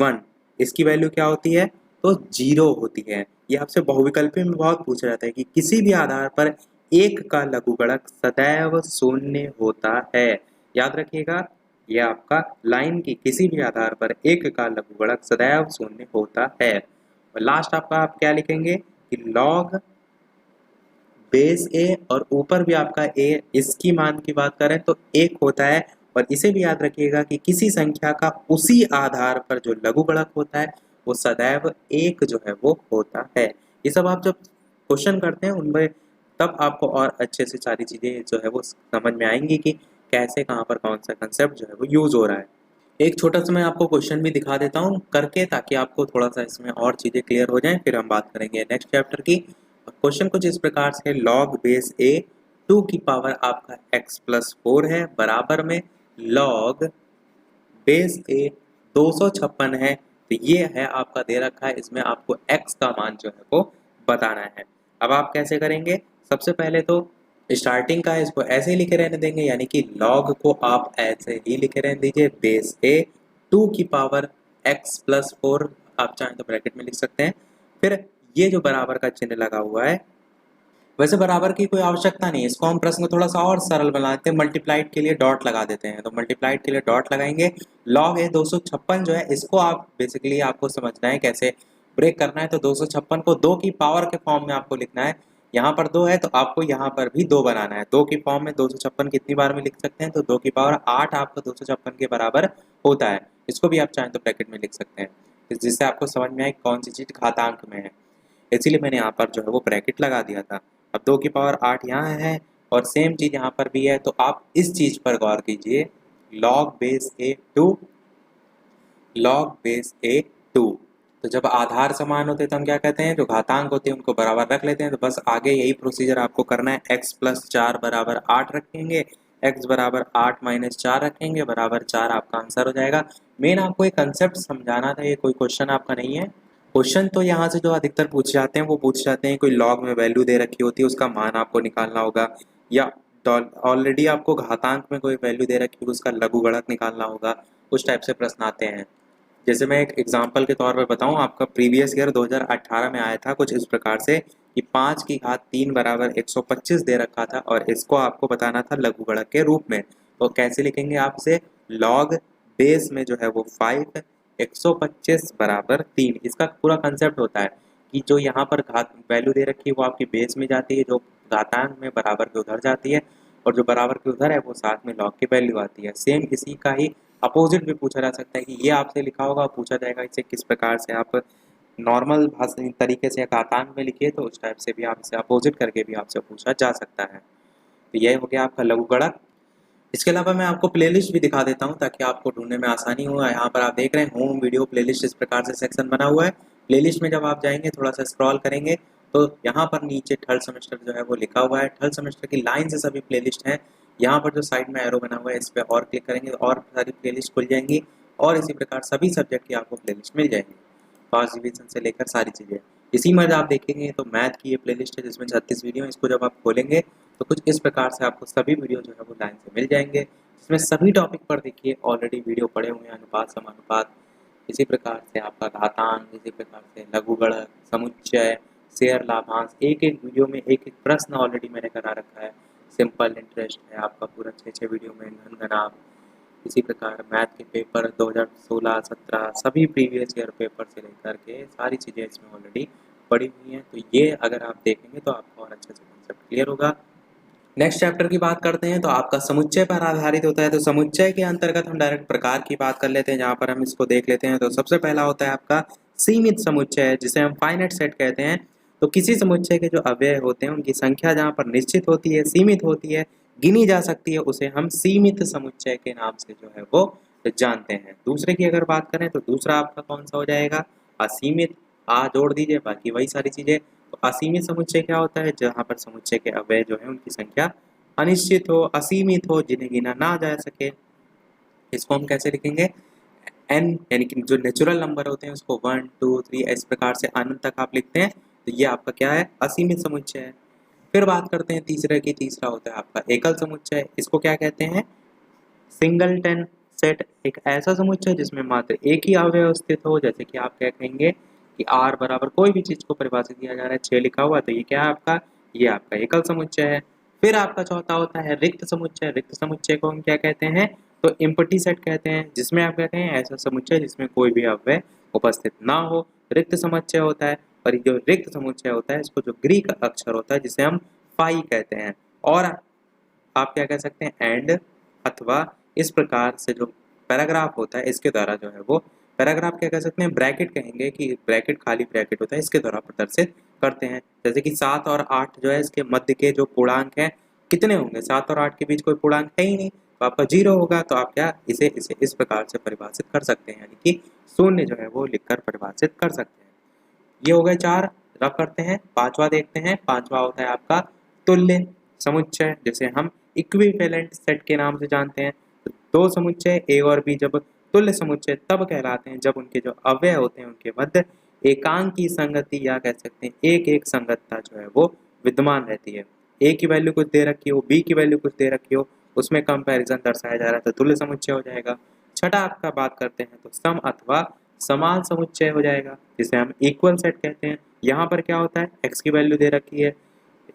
1, इसकी वैल्यू क्या होती है तो 0 होती है। ये आपसे बहुविकल्पी में बहुत पूछा जाता है कि किसी भी आधार पर एक का लघुगणक सदैव शून्य होता है। याद रखिएगा, ये आपका लाइन की किसी भी आधार पर एक का लघुगणक सदैव शून्य होता है। और लास्ट आपका आप क्या लिखेंगे कि log बेस a, और ऊपर भी आपका a, इसकी मान की बात करें तो 1 होता है। और इसे भी याद रखिएगा कि किसी संख्या का उसी आधार पर जो लघुगणक होता है वो सदैव 1 जो है वो होता है। ये सब आप जब क्वेश्चन करते हैं उनमें तब आपको और अच्छे से सारी चीज़ें जो है वो समझ में आएंगी कि कैसे कहाँ पर कौन सा कंसेप्ट जो है वो यूज़ हो रहा है। एक छोटा सा मैं आपको क्वेश्चन भी दिखा देता हूँ करके, ताकि आपको थोड़ा सा इसमें और चीज़ें क्लियर हो जाएं। फिर हम बात करेंगे नेक्स्ट चैप्टर की। क्वेश्चन कुछ इस प्रकार से, log बेस a 2 की पावर आपका x प्लस 4 है बराबर में log बेस a 256 है। तो ये है आपका दे रखा है, इसमें आपको x का मान जो है वो बताना है। अब आप कैसे करेंगे, सबसे पहले तो स्टार्टिंग का है इसको ऐसे ही लिखे रहने देंगे, यानी कि log को आप ऐसे ही लिखे रहने दीजिए। बेस a 2 की पावर x प्लस 4, आप चाहें तो ब्रैकेट में लिख सकते हैं। फिर ये जो बराबर का चिन्ह लगा हुआ है, वैसे बराबर की कोई आवश्यकता नहीं है, इसको हम प्रश्न को थोड़ा सा और सरल बनाते हैं, मल्टीप्लाइड के लिए डॉट लगा देते हैं। तो मल्टीप्लाइड के लिए डॉट लगाएंगे। log है 256 जो है, इसको आप बेसिकली आपको समझना है कैसे ब्रेक करना है। तो 256 को 2 की पावर के फॉर्म में आपको लिखना है। यहाँ पर 2 है तो आपको यहाँ पर भी 2 बनाना है। 2 की फॉर्म में 256 कितनी बार में लिख सकते हैं, तो 2 की पावर 8 आपको 256 के बराबर होता है। इसको भी आप चाहें तो ब्रैकेट में लिख सकते हैं, जिससे आपको समझ में आए कौन सी चीज़ घातांक में है। इसीलिए मैंने यहाँ पर जो है वो ब्रैकेट लगा दिया था। अब 2 की पावर 8 यहाँ है और सेम चीज़ यहाँ पर भी है। तो आप इस चीज़ पर गौर कीजिए, log base a 2, log base a 2। तो जब आधार समान होते हैं तो हम क्या कहते हैं, जो घातांक होते हैं उनको बराबर रख लेते हैं। तो बस आगे यही प्रोसीजर आपको करना है। x प्लस 4 बराबर 8 रखेंगे, x बराबर 8 माइनस 4 रखेंगे, बराबर 4 आपका आंसर हो जाएगा। मेन आपको एक कंसेप्ट समझाना था, ये कोई क्वेश्चन आपका नहीं है। क्वेश्चन तो यहाँ से जो अधिकतर पूछ जाते हैं वो पूछ जाते हैं, कोई लॉग में वैल्यू दे रखी होती है, उसका मान आपको निकालना होगा, या ऑलरेडी आपको घातांक में कोई वैल्यू दे रखी है उसका लघुगणक निकालना होगा। उस टाइप से प्रश्न आते हैं। जैसे मैं एक एग्जांपल के तौर पर बताऊं, आपका प्रीवियस ईयर 2018 में आया था कुछ इस प्रकार से कि 5 की घात 3 बराबर 125 दे रखा था और इसको आपको बताना था लघुगणक के रूप में। तो कैसे लिखेंगे आप इसे? लॉग बेस में जो है वो 5, 125 बराबर 3। इसका पूरा कंसेप्ट होता है कि जो यहाँ पर घात वैल्यू दे रखी है वो आपकी बेस में जाती है, जो घातांक में बराबर के उधर जाती है, और जो बराबर के उधर है वो साथ में लॉग की वैल्यू आती है। सेम इसी का ही अपोजिट भी पूछा जा सकता है कि ये आपसे लिखा होगा, पूछा जाएगा इसे किस प्रकार से आप नॉर्मल भाषा तरीके से घातांक में लिखिए, तो उस टाइप से भी आप इसे अपोजिट करके भी आपसे पूछा जा सकता है। तो यह हो गया आपका लघुगणक। इसके अलावा मैं आपको प्लेलिस्ट भी दिखा देता हूँ ताकि आपको ढूंढने में आसानी हो। यहाँ पर आप देख रहे हैं होम वीडियो प्लेलिस्ट, इस प्रकार से सेक्शन बना हुआ है। प्लेलिस्ट में जब आप जाएंगे थोड़ा सा स्क्रॉल करेंगे तो यहाँ पर नीचे थर्ड सेमेस्टर जो है वो लिखा हुआ है। थर्ड सेमेस्टर की लाइन से सभी प्लेलिस्ट हैं। यहाँ पर जो साइड में एरो बना हुआ है इस पर और क्लिक करेंगे तो और सारी प्लेलिस्ट खुल जाएंगी और इसी प्रकार सभी सब्जेक्ट की आपको प्लेलिस्ट मिल जाएंगी, फर्स्ट डिवीजन से लेकर सारी चीज़ें। इसी में आप देखेंगे तो मैथ की ये प्लेलिस्ट है जिसमें 36 वीडियो है। इसको जब आप खोलेंगे तो कुछ इस प्रकार से आपको सभी वीडियो जो है वो लाइन से मिल जाएंगे, जिसमें सभी टॉपिक पर देखिए ऑलरेडी वीडियो पड़े हुए हैं। अनुपात, समानुपात, इसी प्रकार से आपका घातांक, इसी प्रकार से लघुगणक, समुच्चय, शेयर, लाभांश, एक एक वीडियो में एक एक प्रश्न ऑलरेडी मैंने करा रखा है। सिंपल इंटरेस्ट है आपका पूरा 6 वीडियो में, घन घनाभ, इसी प्रकार मैथ के पेपर 2016, 17 सभी प्रीवियस ईयर पेपर से लेकर के सारी चीज़ें इसमें ऑलरेडी पड़ी हुई हैं। तो ये अगर आप देखेंगे तो आपको और अच्छे से कॉन्सेप्ट क्लियर होगा। नेक्स्ट चैप्टर की बात करते हैं तो आपका समुच्चय पर आधारित होता है। तो समुच्चय के अंतर्गत हम डायरेक्ट प्रकार की बात कर लेते हैं, जहाँ पर हम इसको देख लेते हैं। तो सबसे पहला होता है आपका सीमित समुच्चय, जिसे हम फाइनाइट सेट कहते हैं। तो किसी समुच्चय के जो अव्यय होते हैं उनकी संख्या जहाँ पर निश्चित होती है, सीमित होती है, गिनी जा सकती है, उसे हम सीमित समुच्चय के नाम से जो है वो जानते हैं। दूसरे की अगर बात करें तो दूसरा आपका कौन सा हो जाएगा? असीमित। आ जोड़ दीजिए, बाकी वही सारी चीजें। तो असीमित समुच्चय क्या होता है? जहाँ पर समुच्चय के अव्यय जो है उनकी संख्या अनिश्चित हो, असीमित हो, जिन्हें गिना ना जा सके। इसको हम कैसे लिखेंगे? एन, यानी कि जो नेचुरल नंबर होते हैं उसको 1, 2, 3 इस प्रकार से अनंत तक आप लिखते हैं। तो ये आपका क्या है? असीमित समुच्चय है। फिर बात करते हैं तीसरे की। तीसरा होता है आपका एकल समुच्चय। इसको क्या कहते हैं? Singleton set. एक ऐसा समुच्चय जिसमें मात्र एक ही अवयव स्थित हो। जैसे कि आप क्या कहेंगे कि r बराबर कोई भी चीज को परिभाषित किया जा रहा है, 6 लिखा हुआ, तो ये क्या है आपका? ये आपका एकल समुच्चय है। फिर आपका चौथा होता है रिक्त समुच्चय। रिक्त समुच्चय को हम क्या कहते हैं? तो एम्प्टी सेट कहते हैं, जिसमें आप कहते हैं ऐसा समुच्चय जिसमें कोई भी अव्यय उपस्थित ना हो, रिक्त समुच्चय होता है। और जो रिक्त समुच्चय होता है इसको जो ग्रीक अक्षर होता है जिसे हम फाई कहते हैं, और आप क्या कह सकते हैं? एंड, अथवा इस प्रकार से जो पैराग्राफ होता है इसके द्वारा जो है वो पैराग्राफ क्या कह सकते हैं? ब्रैकेट कहेंगे, कि ब्रैकेट खाली ब्रैकेट होता है, इसके द्वारा प्रदर्शित करते हैं। जैसे कि 7 और 8 जो है इसके मध्य के जो पूर्णांक हैं कितने होंगे? 7 और 8 के बीच कोई पूर्णांक है ही नहीं, तो आपका 0 होगा। तो आप क्या इसे इसे इस प्रकार से परिभाषित कर सकते हैं, यानी कि शून्य जो है वो लिखकर परिभाषित कर सकते हैं। ये हो गए 4। रब करते हैं, पांचवा देखते हैं। पांचवा होता है आपका तुल्य समुच्चय, जिसे हम इक्विवेलेंट सेट के नाम से जानते हैं। तो दो समुच्चय ए और बी जब तुल्य समुच्चय तब कहलाते हैं जब उनके जो अव्यय होते हैं उनके मध्य एकांक की संगति, या कह सकते हैं एक एक संगतता जो है वो विद्यमान रहती है। ए की वैल्यू कुछ दे रखी हो, बी की वैल्यू कुछ दे रखी हो, उसमें कंपैरिजन दर्शाया जा रहा है, तो तुल्य समुच्चय हो जाएगा। छठा आपका बात करते हैं तो सम अथवा समान समुच्चय हो जाएगा, जिसे हम इक्वल सेट कहते हैं। यहाँ पर क्या होता है? एक्स की वैल्यू दे रखी है,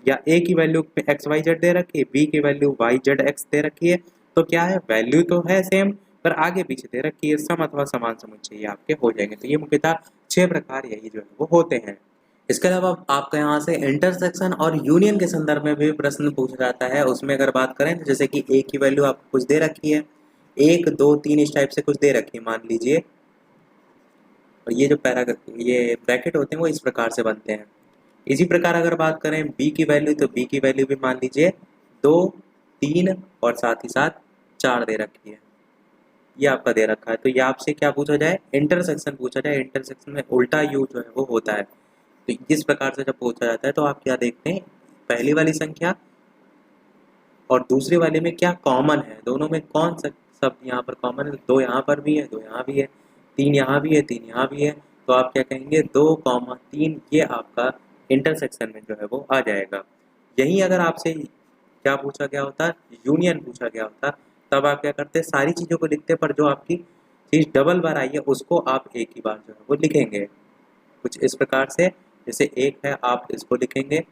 या ए की वैल्यू एक्स वाई जेड दे रखी है, बी की वैल्यू वाई जेड एक्स दे रखी है, तो क्या है? वैल्यू तो है सेम पर आगे पीछे दे रखी है। सम अथवा समान समुच्चय ये आपके हो जाएंगे। तो ये मुख्यतः 6 प्रकार यही जो है वो होते हैं। इसके अलावा आपका यहाँ से इंटरसेक्शन और यूनियन के संदर्भ में भी प्रश्न पूछा जाता है। उसमें अगर बात करें तो जैसे कि ए की वैल्यू आपको कुछ दे रखी है, 1, 2, 3 इस टाइप से कुछ दे रखी है मान लीजिए, और ये जो ये ब्रैकेट होते हैं वो इस प्रकार से बनते हैं। इसी प्रकार अगर बात करें बी की वैल्यू, तो बी की वैल्यू भी मान लीजिए 2, 3 और साथ ही साथ 4 दे रखी है, ये आपका दे रखा है। तो ये आपसे क्या पूछा जाए? इंटरसेक्शन पूछा जाए। इंटरसेक्शन में उल्टा यू जो है वो होता है। तो इस प्रकार से जब पूछा जाता है तो आप क्या देखते हैं? पहली वाली संख्या और दूसरी वाले में क्या कॉमन है, दोनों में कौन सा शब्द यहाँ पर कॉमन है? 2 यहाँ पर भी है, 2 यहाँ भी है, 3 यहाँ भी है, 3 यहाँ भी है, तो आप क्या कहेंगे 2,3 ये आपका इंटरसेक्शन में जो है वो आ जाएगा। यही अगर आपसे क्या पूछा गया होता, यूनियन पूछा गया होता, तब आप क्या करते, सारी चीज़ों को लिखते, पर जो आपकी चीज़ डबल बार आई है उसको आप एक ही बार जो है वो लिखेंगे। कुछ इस प्रकार से, जैसे एक है आप इसको लिखेंगे,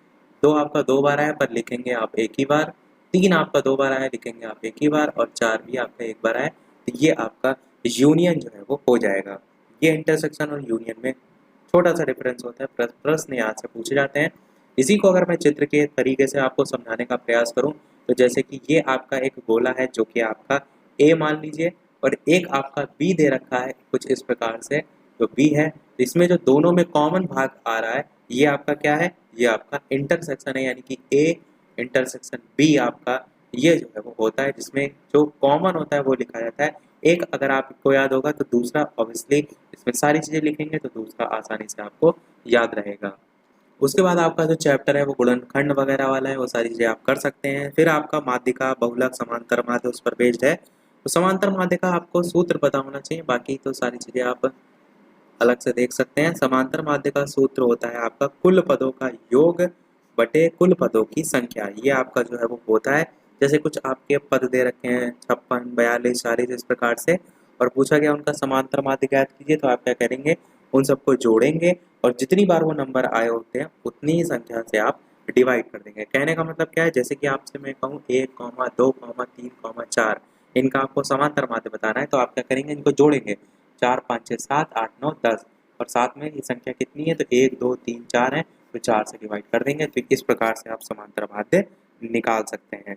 दो आपका दो बार आया पर लिखेंगे आप एक ही बार, तीन आपका दो बार आया लिखेंगे आप एक ही बार, और चार भी आपका एक बार आया, तो ये आपका यूनियन जो है वो हो जाएगा। ये इंटरसेक्शन और यूनियन में छोटा सा डिफरेंस होता है, प्रश्न यहाँ से पूछे जाते हैं। इसी को अगर मैं चित्र के तरीके से आपको समझाने का प्रयास करूँ, तो जैसे कि ये आपका एक गोला है जो कि आपका ए मान लीजिए, और एक आपका बी दे रखा है कुछ इस प्रकार से, जो बी है, इसमें जो दोनों में कॉमन भाग आ रहा है ये आपका क्या है, ये आपका इंटरसेक्शन है, यानी कि ए इंटरसेक्शन बी आपका ये जो है वो होता है, जिसमें जो कॉमन होता है वो लिखा जाता है। एक अगर आपको याद होगा तो दूसरा ऑब्वियसली इसमें सारी चीज़ें लिखेंगे तो दूसरा आसानी से आपको याद रहेगा। उसके बाद आपका जो चैप्टर है वो गुणनखंड वगैरह वाला है, वो सारी चीज़ें आप कर सकते हैं। फिर आपका माध्यिका, बहुलक, समांतर माध्य उस पर बेस्ड है। तो समांतर माध्य का आपको सूत्र पता होना चाहिए, बाकी तो सारी चीज़ें आप अलग से देख सकते हैं। समांतर माध्य का सूत्र होता है आपका कुल पदों का योग बटे कुल पदों की संख्या, ये आपका जो है वो होता है। जैसे कुछ आपके पद दे रखे हैं 56, 42, 40 इस प्रकार से, और पूछा गया उनका समांतर माध्य ज्ञात कीजिए, तो आप क्या करेंगे, उन सबको जोड़ेंगे और जितनी बार वो नंबर आए होते हैं उतनी ही संख्या से आप डिवाइड कर देंगे। कहने का मतलब क्या है, जैसे कि आपसे मैं कहूँ 1, 2, 3, 4, इनका आपको समांतर माध्य बताना है, तो आप क्या करेंगे, इनको जोड़ेंगे, 4, 5, 6, 7, 8, 9, 10, और साथ में ये संख्या कितनी है, तो 1, 2, 3, 4 है, तो 4 से डिवाइड कर देंगे। तो इस प्रकार से आप समांतर माध्य निकाल सकते हैं।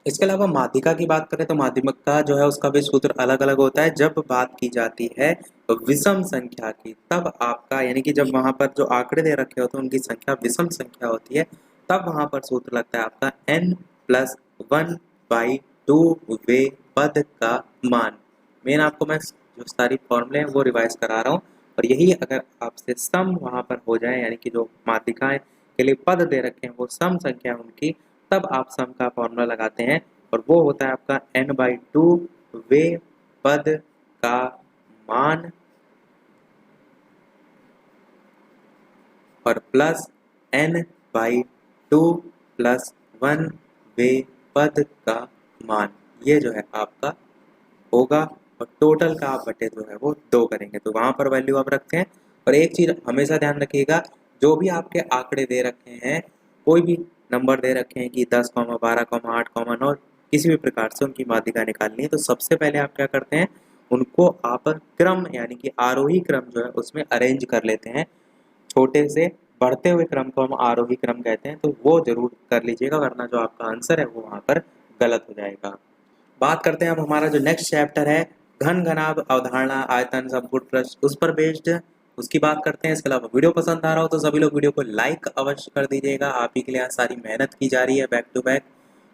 इसके अलावा माध्यिका की बात करें तो माध्यिका जो है उसका भी सूत्र अलग अलग होता है। जब बात की जाती है तो विषम संख्या की, तब आपका यानी कि जब वहां पर जो आंकड़े दे रखे होते हैं उनकी संख्या विषम संख्या होती है, तब वहां पर सूत्र लगता है आपका n+1/2 वे पद का मान। मेन आपको मैं जो सारी फॉर्मूले हैं वो रिवाइज करा रहा हूँ, और यही अगर आपसे सम वहां पर हो जाए, यानी कि जो माध्यिकाएं के लिए पद दे रखे हैं वो सम संख्या है उनकी, तब आप सम का फॉर्मूला लगाते हैं, और वो होता है आपका n/2 वे पद का मान और प्लस n/2 प्लस 1 वे पद का मान, ये जो है आपका होगा, और टोटल का आप बटे जो है वो 2 करेंगे, तो वहां पर वैल्यू आप रखते हैं। और एक चीज हमेशा ध्यान रखिएगा, जो भी आपके आंकड़े दे रखे हैं, कोई भी नंबर दे रखे हैं कि 10, 12, 8, 9, किसी भी प्रकार से उनकी माध्यिका निकालनी है, तो सबसे पहले आप क्या करते हैं, उनको आप क्रम यानी कि आरोही क्रम जो है उसमें अरेंज कर लेते हैं। छोटे से बढ़ते हुए क्रम को हम आरोही क्रम कहते हैं, तो वो जरूर कर लीजिएगा, वरना जो आपका आंसर है वो वहां पर गलत हो जाएगा। बात करते हैं अब हमारा जो नेक्स्ट चैप्टर है, घन घनाभ अवधारणा आयतन संपूर्ण प्रश्न उस पर बेस्ड, उसकी बात करते हैं। इसके अलावा वीडियो पसंद आ रहा हो तो सभी लोग वीडियो को लाइक अवश्य कर दीजिएगा, आप ही के लिए सारी मेहनत की जा रही है बैक टू बैक,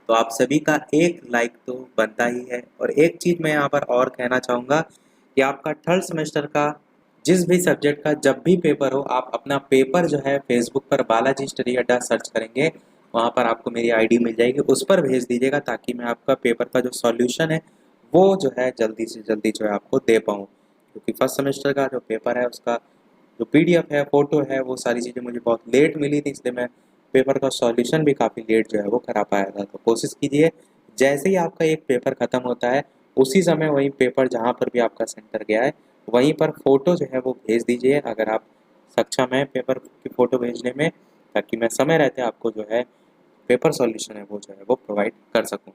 तो आप सभी का एक लाइक तो बनता ही है। और एक चीज मैं यहाँ पर और कहना चाहूंगा कि आपका थर्ड सेमेस्टर का जिस भी सब्जेक्ट का जब भी पेपर हो, आप अपना पेपर जो है फेसबुक पर बालाजी स्टडी अड्डा सर्च करेंगे, वहाँ पर आपको मेरी आईडी मिल जाएगी, उस पर भेज दीजिएगा, ताकि मैं आपका पेपर का जो सॉल्यूशन है वो जो है जल्दी से जल्दी जो है आपको दे पाऊँ। क्योंकि फर्स्ट सेमेस्टर का जो पेपर है उसका जो पीडीएफ है, फोटो है, वो सारी चीज़ें मुझे बहुत लेट मिली थी, इसलिए मैं पेपर का सॉल्यूशन भी काफ़ी लेट जो है वो करा पाया था। तो कोशिश कीजिए जैसे ही आपका एक पेपर ख़त्म होता है उसी समय वही पेपर जहाँ पर भी आपका सेंटर गया है वहीं पर फ़ोटो जो है वो भेज दीजिए, अगर आप सक्षम हैं पेपर की फ़ोटो भेजने में, ताकि मैं समय रहते आपको जो है पेपर सॉल्यूशन है वो जो है वो प्रोवाइड कर सकूं।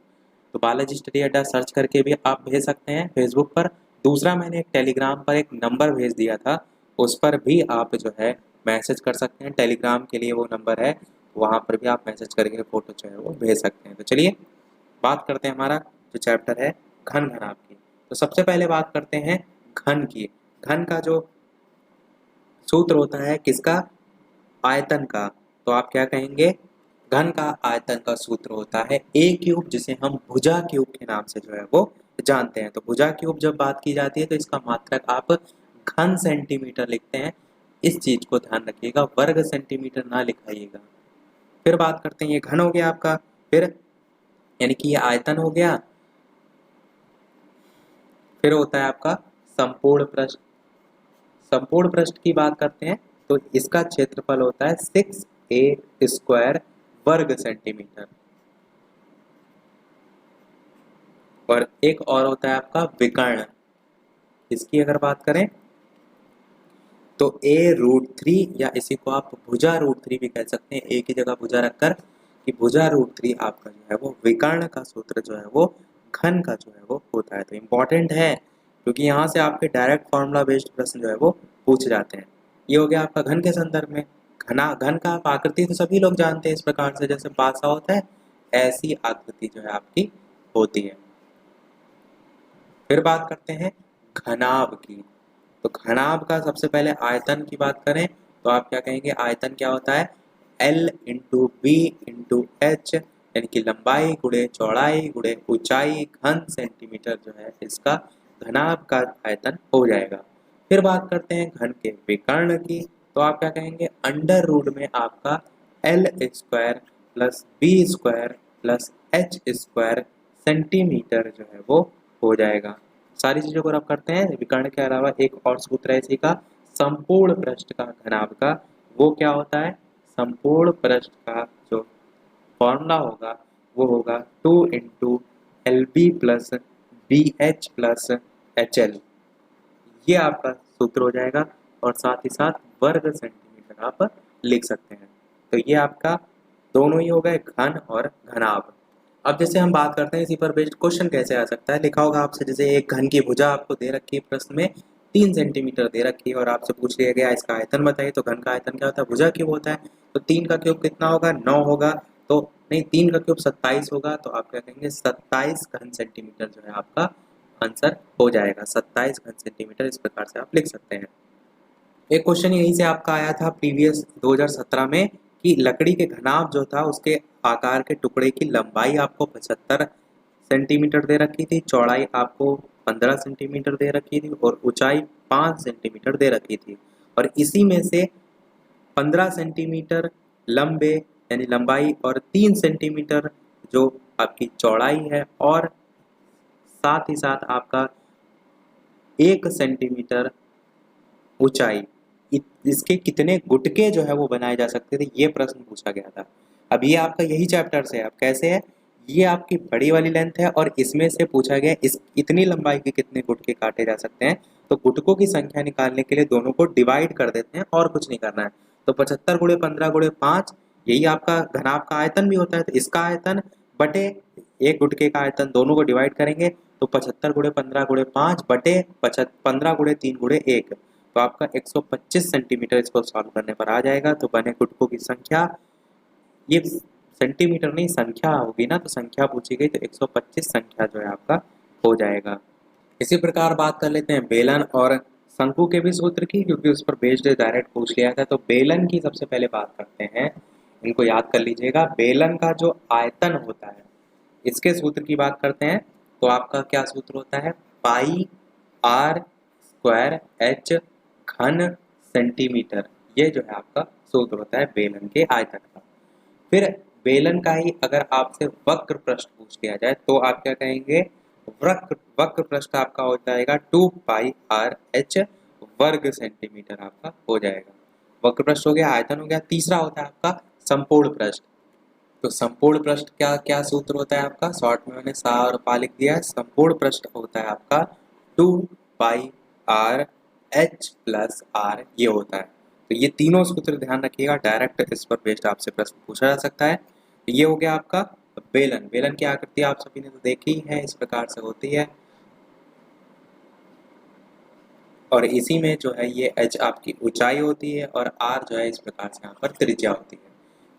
तो बालाजी स्टडी अड्डा सर्च करके भी आप भेज सकते हैं फेसबुक पर। दूसरा मैंने एक टेलीग्राम पर एक नंबर भेज दिया था, उस पर भी आप जो है मैसेज कर सकते हैं, टेलीग्राम के लिए वो नंबर है, वहाँ पर भी आप मैसेज करके फ़ोटो जो है वो भेज सकते हैं। तो चलिए बात करते हैं हमारा जो चैप्टर है घन घनाभ की। तो सबसे पहले बात करते हैं घन की। घन का जो सूत्र होता है किसका, आयतन का, तो आप क्या कहेंगे, घन का आयतन का सूत्र होता है ए क्यूब, जिसे हम भुजा क्यूब के नाम से जो है वो जानते हैं। तो भुजा क्यूब जब बात की जाती है तो इसका मात्रक आप घन सेंटीमीटर लिखते हैं, इस चीज को ध्यान रखिएगा, वर्ग सेंटीमीटर ना लिखाइएगा। फिर बात करते हैं, ये घन हो गया आपका, फिर यानी कि ये आयतन हो गया, फिर होता है आपका संपूर्ण प्रश्न, संपूर्ण पृष्ठ की बात करते हैं तो इसका क्षेत्रफल होता है 6a स्क्वायर वर्ग सेंटीमीटर। और एक और होता है आपका विकर्ण। इसकी अगर बात करें तो a√3 या इसी को आप भुजा √3 भी कह सकते हैं, ए की जगह भुजा रखकर कि भुजा √3 आपका जो है वो विकर्ण का सूत्र जो है वो घन का जो है वो होता है। तो इम्पोर्टेंट है क्योंकि यहाँ से आपके डायरेक्ट फॉर्मूला बेस्ड प्रश्न जो है वो पूछ जाते हैं। ये हो गया आपका घन के संदर्भ में। घन का आप आकृति तो सभी लोग जानते हैं, इस प्रकार से जैसे पासा होता है ऐसी आकृति जो है आपकी होती है। फिर बात करते हैं घनाभ की। तो घनाभ का सबसे पहले आयतन की बात करें तो आप क्या कहेंगे, आयतन क्या होता है L into B into H, यानी कि लंबाई गुणे चौड़ाई गुणे ऊंचाई घन सेंटीमीटर जो है इसका घनाभ का आयतन हो जाएगा। फिर बात करते हैं घन के विकर्ण की। तो आप क्या कहेंगे, अंडर रूट में आपका L square plus B square plus H square centimetre जो है वो हो जाएगा। सारी चीजों को रब करते हैं। विकर्ण के अलावा एक और सूत्र है इसी का, संपूर्ण पृष्ठ का घनाभ का। वो क्या होता है, संपूर्ण पृष्ठ का जो फॉर्मूला होगा वो होगा 2 into L B plus B H plus H L. ये आपका सूत्र हो जाएगा और साथ ही साथ वर्ग सेंटीमीटर आप लिख सकते हैं। तो ये आपका दोनों ही हो गए, घन और घनाभ। अब जैसे हम बात करते हैं इसी पर बेस्ड क्वेश्चन कैसे आ सकता है। लिखा होगा आपसे जैसे एक घन की भुजा आपको दे रखी है, प्रश्न में 3 सेंटीमीटर दे रखी है और आपसे पूछ लिया गया इसका आयतन बताइए। तो घन का आयतन क्या होता है, भुजा क्यूब होता है। तो 3 का क्यूब कितना होगा, 9 होगा। तो नहीं, 3 का क्यूब 27 होगा। तो आप क्या कहेंगे, 27 घन सेंटीमीटर जो है आपका आंसर हो जाएगा। 27 घन सेंटीमीटर इस प्रकार से आप लिख सकते हैं। एक क्वेश्चन यहीं से आपका आया था प्रीवियस 2017 में कि लकड़ी के घनाभ जो था उसके आकार के टुकड़े की लंबाई आपको 75 सेंटीमीटर दे रखी थी, चौड़ाई आपको 15 सेंटीमीटर दे रखी थी और ऊंचाई 5 सेंटीमीटर दे रखी थी। और इसी में से 15 सेंटीमीटर लंबे यानी लंबाई और 3 सेंटीमीटर जो आपकी चौड़ाई है और साथ ही साथ आपका 1 सेंटीमीटर ऊंचाई, इसके कितने गुटके जो है वो बनाए जा सकते थे, ये प्रश्न पूछा गया था। अब ये आपका यही चैप्टर से है। अब कैसे है, ये आपकी बड़ी वाली लेंथ है और इसमें से पूछा गया इस इतनी लंबाई के कितने गुटके काटे जा सकते हैं। तो गुटकों की संख्या निकालने के लिए दोनों को डिवाइड कर देते हैं और कुछ नहीं करना है। तो 75 गुणे 15 गुणे 5 यही आपका घनाभ का आयतन भी होता है। तो इसका आयतन बटे एक गुटके का आयतन दोनों को डिवाइड करेंगे तो 75 गुणे 15 गुणे 5 बटे 15 गुणे 3 गुणे 1, तो आपका 125 सेंटीमीटर इसको सॉल्व करने पर आ जाएगा। तो बने गुटकों की संख्या, ये सेंटीमीटर नहीं संख्या होगी ना, तो संख्या पूछी गई तो 125 संख्या जो है आपका हो जाएगा। इसी प्रकार बात कर लेते हैं बेलन और शंकु के भी सूत्र की, क्योंकि उस पर बेस्ड डायरेक्ट पूछ लिया था। तो बेलन की सबसे पहले बात करते हैं, इनको याद कर लीजिएगा। बेलन का जो आयतन होता है इसके सूत्र की बात करते हैं तो आपका क्या सूत्र होता है, पाई आर स्क्वायर एच घन सेंटीमीटर। ये जो है आपका सूत्र होता है बेलन के आयतन का। फिर बेलन का ही अगर आपसे वक्र पृष्ठ पूछ लिया जाए तो आप क्या कहेंगे, वक्र पृष्ठ आपका हो जाएगा 2 पाई आर एच वर्ग सेंटीमीटर आपका हो जाएगा। वक्र पृष्ठ हो गया, आयतन हो गया। तीसरा होता है आपका संपूर्ण पृष्ठ। तो संपूर्ण पृष्ठ क्या क्या सूत्र होता है आपका, शॉर्ट में मैंने सा और पा लिख दिया है। संपूर्ण पृष्ठ होता है आपका 2 पाई आर एच प्लस आर, ये होता है। तो ये तीनों सूत्र ध्यान रखिएगा, डायरेक्ट इस पर बेस्ड आपसे प्रश्न पूछा जा सकता है। तो ये हो गया आपका बेलन। बेलन की आकृति आप सभी ने तो देखी है, इस प्रकार से होती है और इसी में जो है ये एच आपकी ऊंचाई होती है और आर जो है इस प्रकार से यहाँ पर त्रिज्या होती है।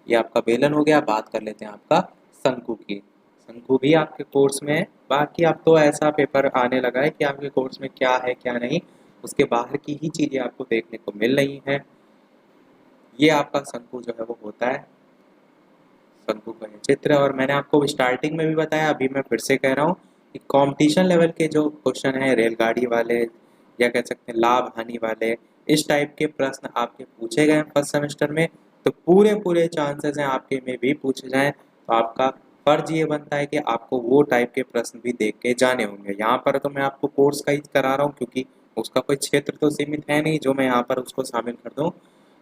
ये आपका बेलन हो गया। बात कर लेते हैं आपका शंकु की। शंकु भी आपके कोर्स में है, बाकी अब तो ऐसा पेपर आने लगा है कि आपके कोर्स में क्या है क्या नहीं उसके बाहर की ही चीजें आपको देखने को मिल रही हैं। ये आपका शंकु जो है वो होता है, शंकु का चित्र। और मैंने आपको स्टार्टिंग में भी बताया, अभी मैं फिर से कह रहा हूँ कि कंपटीशन लेवल के जो क्वेश्चन है, रेलगाड़ी वाले या कह सकते हैं लाभ हानि वाले, इस टाइप के प्रश्न आपके पूछे गए फर्स्ट सेमेस्टर में, तो पूरे चांसेस हैं आपके में भी पूछे जाएं। तो आपका फर्ज ये बनता है कि आपको वो टाइप के प्रश्न भी देख के जाने होंगे। यहाँ पर तो मैं आपको कोर्स का ही करा रहा हूँ क्योंकि उसका कोई क्षेत्र तो सीमित है नहीं जो मैं यहाँ पर उसको शामिल कर दूँ,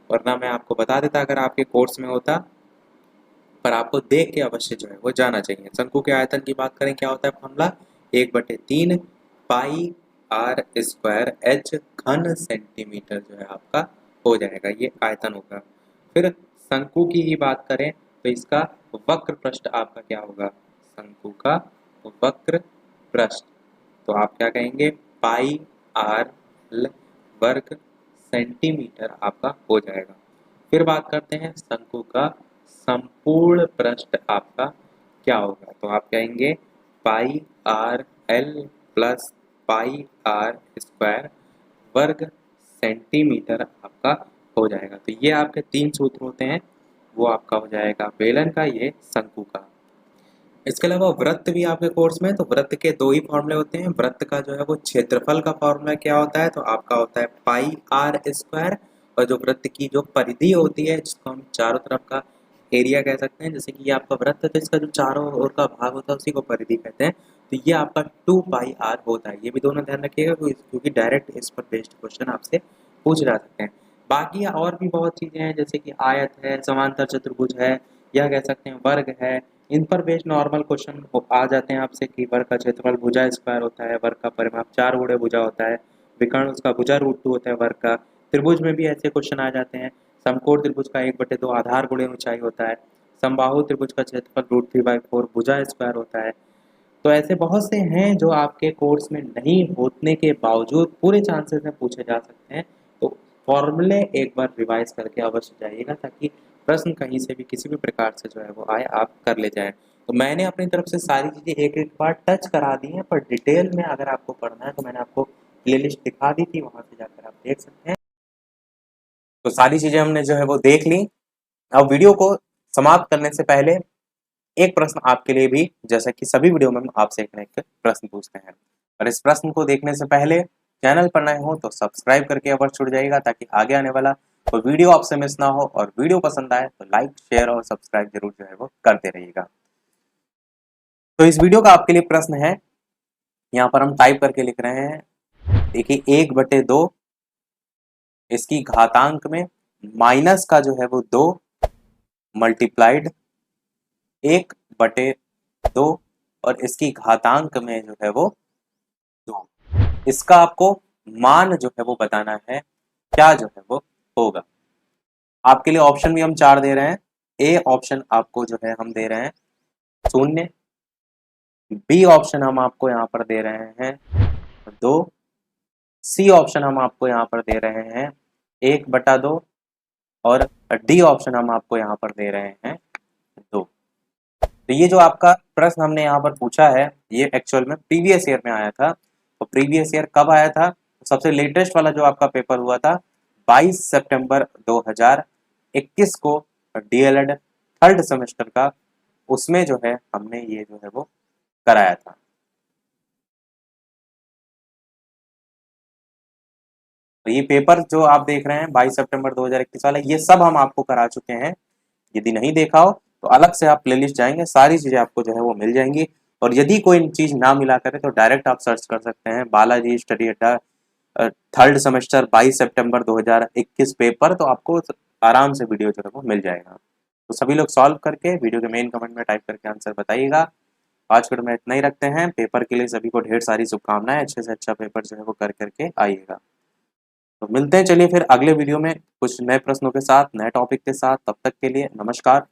वरना मैं आपको बता देता अगर आपके कोर्स में होता, पर आपको देख के अवश्य जो है वो जाना चाहिए। शंकु के आयतन की बात करें, क्या होता है formula, 1/3 pi are square H घन सेंटीमीटर जो है आपका हो जाएगा, ये आयतन होगा। फिर शंकु की ही बात करें तो इसका वक्र पृष्ठ आपका क्या होगा, शंकु का वक्र पृष्ठ, तो आप क्या कहेंगे, पाई आर ल वर्ग सेंटीमीटर आपका हो जाएगा। फिर बात करते हैं शंकु का संपूर्ण पृष्ठ आपका क्या होगा, तो आप कहेंगे pi r l plus pi are square वर्ग सेंटीमीटर आपका हो जाएगा। तो ये आपके 3 सूत्र होते हैं, वो आपका हो जाएगा बेलन का, ये शंकु का। इसके अलावा वृत्त भी आपके कोर्स में, तो वृत्त के 2 ही फॉर्मूले होते हैं। वृत्त का जो है वो क्षेत्रफल का फॉर्मूला क्या होता है, तो आपका होता है पाई आर स्क्वायर, और जो वृत्त की जो परिधि होती है जिसको हम चारों तरफ का एरिया कह सकते हैं, जैसे कि ये आपका वृत्त है तो इसका जो चारों ओर का भाग होता है उसी को परिधि कहते हैं, तो ये आपका 2 पाई आर होता है। ये भी दोनों ध्यान रखिएगा क्योंकि डायरेक्ट इस पर बेस्ड क्वेश्चन आपसे पूछ जा सकते हैं। बाकी और भी बहुत चीज़ें हैं, जैसे कि आयत है, समांतर चतुर्भुज है, या कह सकते हैं वर्ग है, इन पर बेस्ड नॉर्मल क्वेश्चन आ जाते हैं आपसे कि वर्ग का क्षेत्रफल भुजा स्क्वायर होता है, वर्ग का परिमाप 4 गुणे भुजा होता है, विकर्ण उसका भुजा √2 होता है वर्ग का। त्रिभुज में भी ऐसे क्वेश्चन आ जाते हैं, समकोण त्रिभुज का 1/2 आधार गुणे ऊंचाई होता है, समबाहु त्रिभुज का क्षेत्रफल √3/4 भुजा स्क्वायर होता है। तो ऐसे बहुत से हैं जो आपके कोर्स में नहीं होने के बावजूद पूरे चांसेस में पूछे जा सकते हैं। तो फॉर्मूले एक बार रिवाइज करके अवश्य जाइएगा ताकि प्रश्न कहीं से भी किसी भी प्रकार से जो है वो आए आप कर ले जाएं। तो मैंने अपनी तरफ से सारी चीज़ें एक एक बार टच करा दी हैं, पर डिटेल में अगर आपको पढ़ना है तो मैंने आपको प्लेलिस्ट दिखा दी थी, वहाँ से जाकर आप देख सकते हैं। तो सारी चीज़ें हमने जो है वो देख ली। अब वीडियो को समाप्त करने से पहले एक प्रश्न आपके लिए भी, जैसा कि सभी वीडियो में हम आपसे एक न एक प्रश्न पूछते हैं, और इस प्रश्न को देखने से पहले चैनल पर नए हो तो सब्सक्राइब करके अवश्य जुड़ जाइएगा ताकि आगे आने वाला कोई वीडियो आपसे मिस ना हो, और वीडियो पसंद आए तो लाइक शेयर और सब्सक्राइब जरूर जो है वो करते रहिएगा। तो इस वीडियो का आपके लिए प्रश्न है, यहाँ पर हम टाइप करके लिख रहे हैं, देखिए 1/2 इसकी घातांक में माइनस का जो है वो 2 मल्टीप्लाइड 1/2 और इसकी घातांक में जो है वो 2, इसका आपको मान जो है वो बताना है, क्या जो है वो होगा। आपके लिए ऑप्शन भी हम 4 दे रहे हैं। ए ऑप्शन आपको जो है हम दे रहे हैं 0, बी ऑप्शन हम आपको यहाँ पर दे रहे हैं 2, सी ऑप्शन हम आपको यहाँ पर दे रहे हैं 1/2 और डी ऑप्शन हम आपको यहाँ पर दे रहे हैं 2। तो ये जो आपका प्रश्न हमने यहाँ पर पूछा है ये एक्चुअल में प्रीवियस ईयर में आया था। तो प्रीवियस ईयर कब आया था, सबसे लेटेस्ट वाला जो आपका पेपर हुआ था 22 सितंबर 2021 को, डीएलएड 3rd सेमेस्टर का, उसमें जो है हमने ये जो है वो कराया था। तो ये पेपर जो आप देख रहे हैं 22 सितंबर 2021 वाला, ये सब हम आपको करा चुके हैं। यदि नहीं देखा हो तो अलग से आप प्लेलिस्ट जाएंगे, सारी चीज़ें आपको जो है वो मिल जाएंगी। और यदि कोई चीज़ ना मिला करे तो डायरेक्ट आप सर्च कर सकते हैं बालाजी स्टडी अड्डा 3rd सेमेस्टर 22 सितंबर 2021 पेपर, तो आपको आराम से वीडियो जो है वो मिल जाएगा। तो सभी लोग सॉल्व करके वीडियो के मेन कमेंट में टाइप करके आंसर बताइएगा। आज के में इतना ही रखते हैं। पेपर के लिए सभी को ढेर सारी शुभकामनाएं, अच्छे से अच्छा पेपर जो है वो कर करके आइएगा। तो मिलते हैं चलिए फिर अगले वीडियो में कुछ नए प्रश्नों के साथ, नए टॉपिक के साथ। तब तक के लिए नमस्कार।